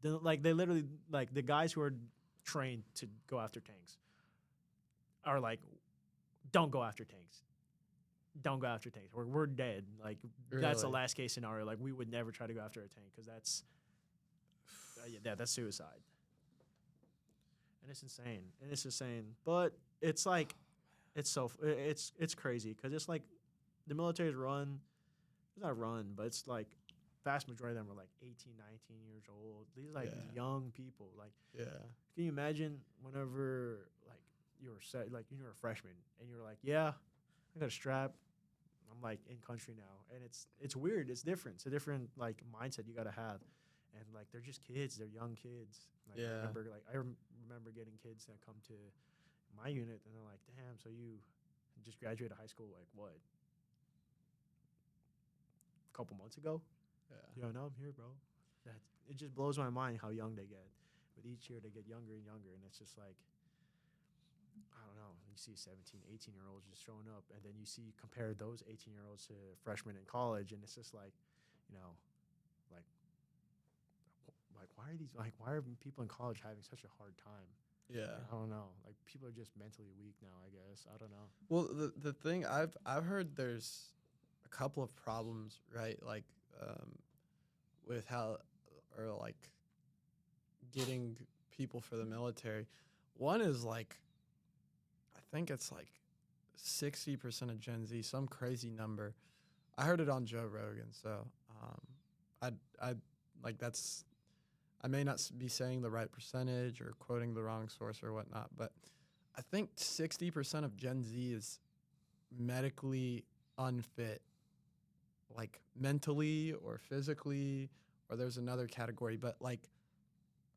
Speaker 2: Then, like they literally like the guys who are trained to go after tanks are like, don't go after tanks. Don't go after tanks. We're dead. Like that's the
Speaker 1: Really?
Speaker 2: last case scenario. Like we would never try to go after a tank because that's that's suicide. And it's insane. But it's like it's crazy because it's like the military's run. It's not run, but it's like vast majority of them are like 18, 19 years old. These like young people. Like can you imagine whenever like you were you're a freshman and you're like, yeah, I got a strap. I'm like in country now, and it's weird. It's different. It's a different like mindset you got to have, and like they're just kids. They're young kids. Like, I remember getting kids that come to my unit, and they're like, "Damn, so you just graduated high school? Like what? A couple months ago?
Speaker 1: yeah.
Speaker 2: Yeah, now I'm here, bro. that it just blows my mind how young they get. With each year, they get younger and younger, and it's just like, I don't know. You see 17, 18-year-olds just showing up, and then you see compare those 18-year-olds to freshmen in college, and it's just like, you know, like, why are people in college having such a hard time?
Speaker 1: Yeah.
Speaker 2: Like, I don't know. Like, people are just mentally weak now, I guess. I don't know.
Speaker 1: Well, the thing I've heard there's a couple of problems, right? Like, with how or like getting people for the military. One is like, I think it's like 60% of Gen Z, some crazy number. I heard it on Joe Rogan, so I like that's. I may not be saying the right percentage or quoting the wrong source or whatnot, but I think 60% of Gen Z is medically unfit, like mentally or physically, or there's another category, but like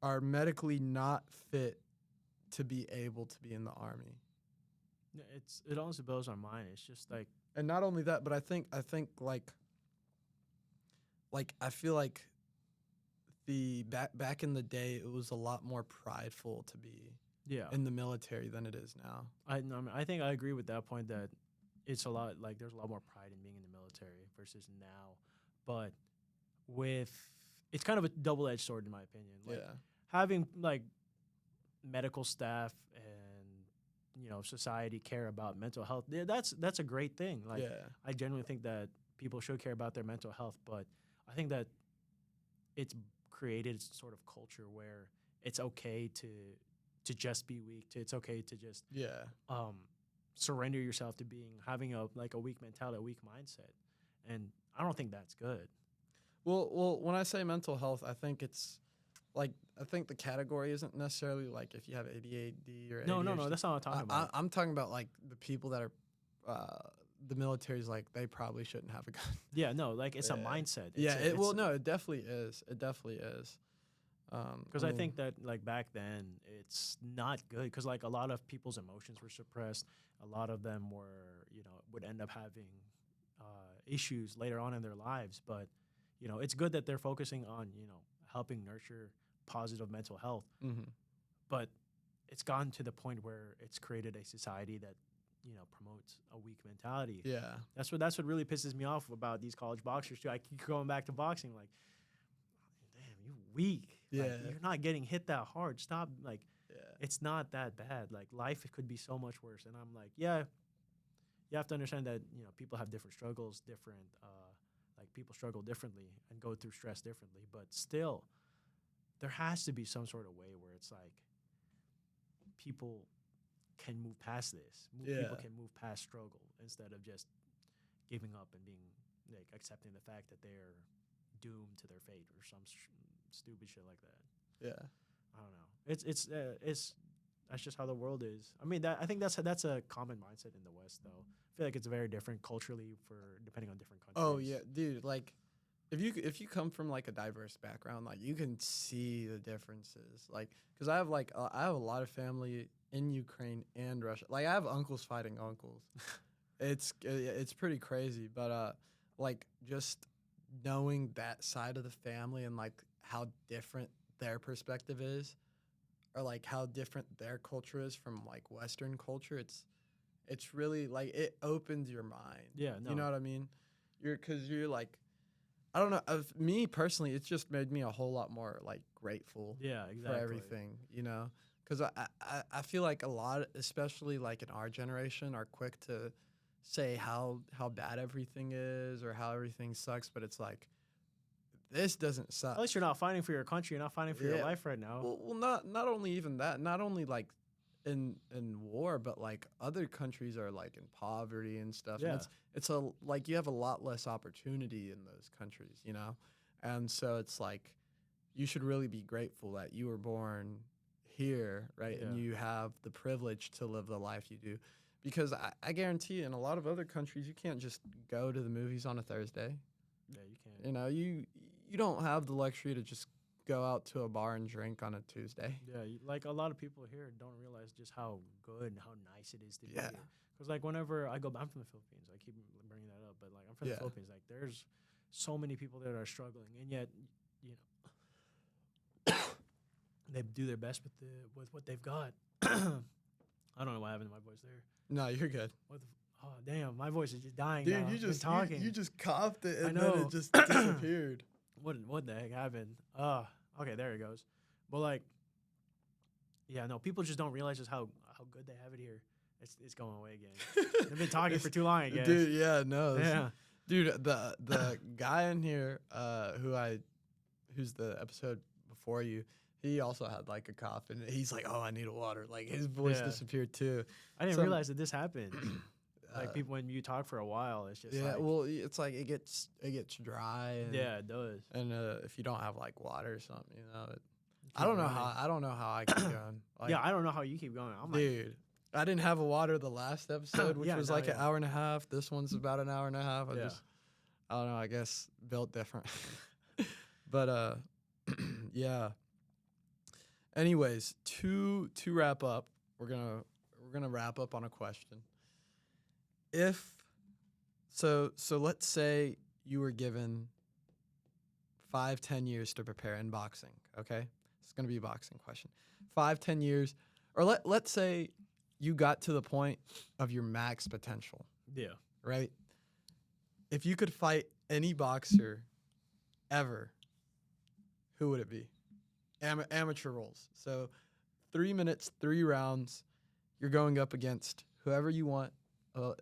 Speaker 1: are medically not fit to be able to be in the army.
Speaker 2: Yeah, it also blows my mind. It's just like,
Speaker 1: And not only that, but I think like I feel like the back in the day it was a lot more prideful to be
Speaker 2: yeah.
Speaker 1: in the military than it is now.
Speaker 2: I think I agree with that point that it's a lot like there's a lot more pride in being in the military versus now, but with it's kind of a double-edged sword in my opinion. Like
Speaker 1: Yeah.
Speaker 2: having like medical staff and society care about mental health, that's a great thing. Like
Speaker 1: Yeah.
Speaker 2: I genuinely think that people should care about their mental health, but I think that it's created sort of culture where it's okay to just be weak. It's okay to just
Speaker 1: Yeah.
Speaker 2: surrender yourself to having a weak mentality, a weak mindset, and I don't think that's good.
Speaker 1: Well, when I say mental health, I think it's like I think the category isn't necessarily like if you have ADHD or
Speaker 2: No,
Speaker 1: ADHD.
Speaker 2: that's not what I'm talking about.
Speaker 1: I'm talking about like the people that are the military's like they probably shouldn't have a gun.
Speaker 2: Yeah, no, like it's a
Speaker 1: Yeah.
Speaker 2: mindset.
Speaker 1: Yeah,
Speaker 2: It's
Speaker 1: well, no, it definitely is. It definitely is.
Speaker 2: because I think that like back then it's not good because like a lot of people's emotions were suppressed. A lot of them were would end up having issues later on in their lives. But it's good that they're focusing on helping nurture positive mental health.
Speaker 1: Mhm.
Speaker 2: But it's gotten to the point where it's created a society that promotes a weak mentality.
Speaker 1: Yeah.
Speaker 2: That's what really pisses me off about these college boxers too. I keep going back to boxing, like, damn, you weak. Like,
Speaker 1: Yeah.
Speaker 2: you're not getting hit that hard. Stop. Like,
Speaker 1: Yeah.
Speaker 2: it's not that bad. Like, life it could be so much worse. And I'm like, yeah, you have to understand that people have different struggles, different like people struggle differently and go through stress differently. But still, there has to be some sort of way where it's like people can move past this.
Speaker 1: Yeah.
Speaker 2: People can move past struggle instead of just giving up and being like accepting the fact that they're doomed to their fate or some stupid shit like that.
Speaker 1: Yeah.
Speaker 2: I don't know. It's that's just how the world is. I mean, I think that's a common mindset in the West, though. I feel like it's very different culturally for depending on different countries.
Speaker 1: Oh yeah, dude. Like, if you come from like a diverse background, like you can see the differences. Like, cause I have a lot of family in Ukraine and Russia. Like, I have uncles fighting uncles. It's pretty crazy, but like just knowing that side of the family and like how different their perspective is, or like how different their culture is from like Western culture. It's really like it opens your mind.
Speaker 2: Yeah, no.
Speaker 1: You know what I mean? You're like, I don't know. Of me personally, it's just made me a whole lot more like grateful
Speaker 2: Yeah,
Speaker 1: for
Speaker 2: exactly.
Speaker 1: everything. Because I feel like a lot, especially like in our generation, are quick to say how bad everything is or how everything sucks, but it's like this doesn't suck.
Speaker 2: At least you're not fighting for your country. You're not fighting for your life right now.
Speaker 1: Well, not only even that, not only like in war, but like other countries are like in poverty and stuff.
Speaker 2: Yeah.
Speaker 1: And it's like you have a lot less opportunity in those countries, and so it's like you should really be grateful that you were born here, right? And
Speaker 2: Yeah.
Speaker 1: you have the privilege to live the life you do, because I guarantee in a lot of other countries you can't just go to the movies on a Thursday.
Speaker 2: Yeah, you can't.
Speaker 1: You don't have the luxury to just go out to a bar and drink on a Tuesday.
Speaker 2: Yeah, like a lot of people here don't realize just how good and how nice it is to be
Speaker 1: Yeah.
Speaker 2: here. Because like whenever I'm from the Philippines. I keep bringing that up, but like I'm from
Speaker 1: Yeah.
Speaker 2: the Philippines. Like there's so many people that are struggling, and yet they do their best with what they've got. I don't know what happened to my voice there.
Speaker 1: No, you're good.
Speaker 2: Oh damn, my voice is just dying.
Speaker 1: Dude,
Speaker 2: now.
Speaker 1: you just
Speaker 2: talking.
Speaker 1: you just coughed it and
Speaker 2: I
Speaker 1: then
Speaker 2: know.
Speaker 1: it just disappeared.
Speaker 2: What the heck happened? Okay, there it goes. But like, yeah, no, people just don't realize just how good they have it here. It's going away again. They've been talking for too long, I guess.
Speaker 1: Dude, yeah, no.
Speaker 2: Yeah.
Speaker 1: Dude, the guy in here, who's the episode before you, he also had like a cough and he's like, "Oh, I need a water." Like his voice disappeared too.
Speaker 2: I didn't realize that this happened. Like people, when you talk for a while, it's just
Speaker 1: well, it's like it gets dry. And,
Speaker 2: yeah, it does.
Speaker 1: And if you don't have like water or something, I don't know how I keep going. Like,
Speaker 2: yeah, I don't know how you keep going. I'm
Speaker 1: dude, I didn't have a water the last episode, which was like an hour and a half. This one's about an hour and a half. I don't know. I guess built different. But yeah. Anyways, to wrap up, we're gonna wrap up on a question. So let's say you were given 5-10 years to prepare in boxing. Okay, it's gonna be a boxing question. 5-10 years, or let's say you got to the point of your max potential.
Speaker 2: Yeah.
Speaker 1: Right. If you could fight any boxer ever, who would it be? Amateur rules. So 3 minutes, 3 rounds. You're going up against whoever you want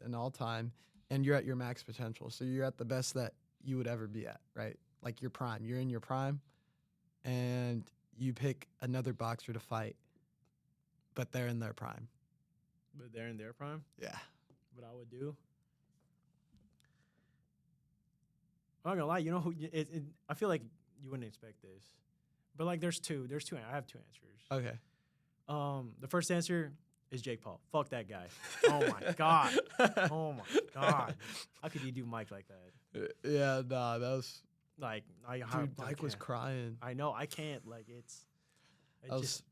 Speaker 1: in all time, and you're at your max potential. So you're at the best that you would ever be at, right? Like your prime. You're in your prime, and you pick another boxer to fight, but they're in their prime.
Speaker 2: But they're in their prime?
Speaker 1: Yeah.
Speaker 2: What I would do? I'm not gonna lie. You know who? I feel like you wouldn't expect this, but like there's two. I have 2 answers.
Speaker 1: Okay.
Speaker 2: The first answer is Jake Paul. Fuck that guy. Oh my god. Oh my god. How could you do Mike like that?
Speaker 1: Yeah, nah, that was
Speaker 2: like
Speaker 1: dude. Mike was crying.
Speaker 2: I know. I can't. Like
Speaker 1: That was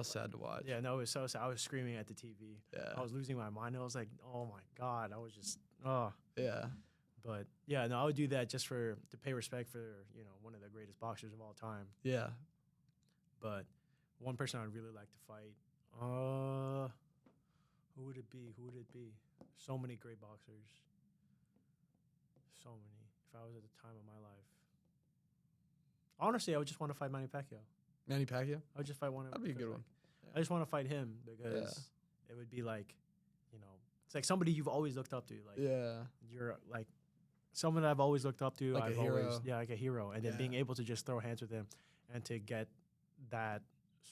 Speaker 1: sad to watch.
Speaker 2: Yeah, no, it was so sad. I was screaming at the TV.
Speaker 1: Yeah.
Speaker 2: I was losing my mind. I was like, oh my god. I was just
Speaker 1: Yeah.
Speaker 2: But yeah, no, I would do that just to pay respect for one of the greatest boxers of all time.
Speaker 1: Yeah.
Speaker 2: But one person I would really like to fight. Who would it be? So many great boxers. So many. If I was at the time of my life. Honestly, I would just want to fight Manny Pacquiao.
Speaker 1: Manny Pacquiao?
Speaker 2: I would just fight one of them.
Speaker 1: That'd be a good one.
Speaker 2: I just want to fight him because it would be like, it's like somebody you've always looked up to. Like, you're like someone that I've always looked up to.
Speaker 1: Like a hero.
Speaker 2: Like a hero. And then being able to just throw hands with him and to get that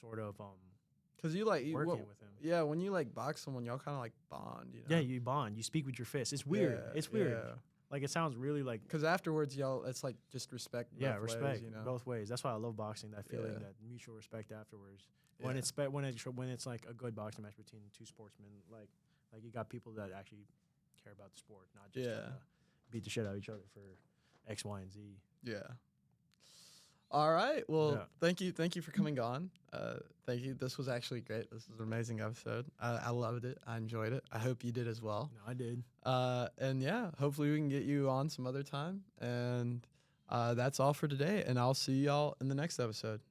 Speaker 2: sort of
Speaker 1: because you
Speaker 2: working with him.
Speaker 1: Yeah, when you like box someone, y'all kind of like bond.
Speaker 2: Yeah, you bond. You speak with your fists. It's weird. It's weird.
Speaker 1: Yeah.
Speaker 2: Like it sounds really like
Speaker 1: because afterwards, y'all, it's like just respect. Both
Speaker 2: respect
Speaker 1: ways,
Speaker 2: both ways. That's why I love boxing. That feeling, that mutual respect afterwards. When it's like a good boxing match between 2 sportsmen, like you got people that actually care about the sport, not just beat the shit out of each other for X, Y, and Z.
Speaker 1: Yeah. All right. Well, thank you for coming on. Thank you. This was actually great. This was an amazing episode. I loved it. I enjoyed it. I hope you did as well.
Speaker 2: No, I did.
Speaker 1: And yeah, hopefully we can get you on some other time. And that's all for today. And I'll see y'all in the next episode.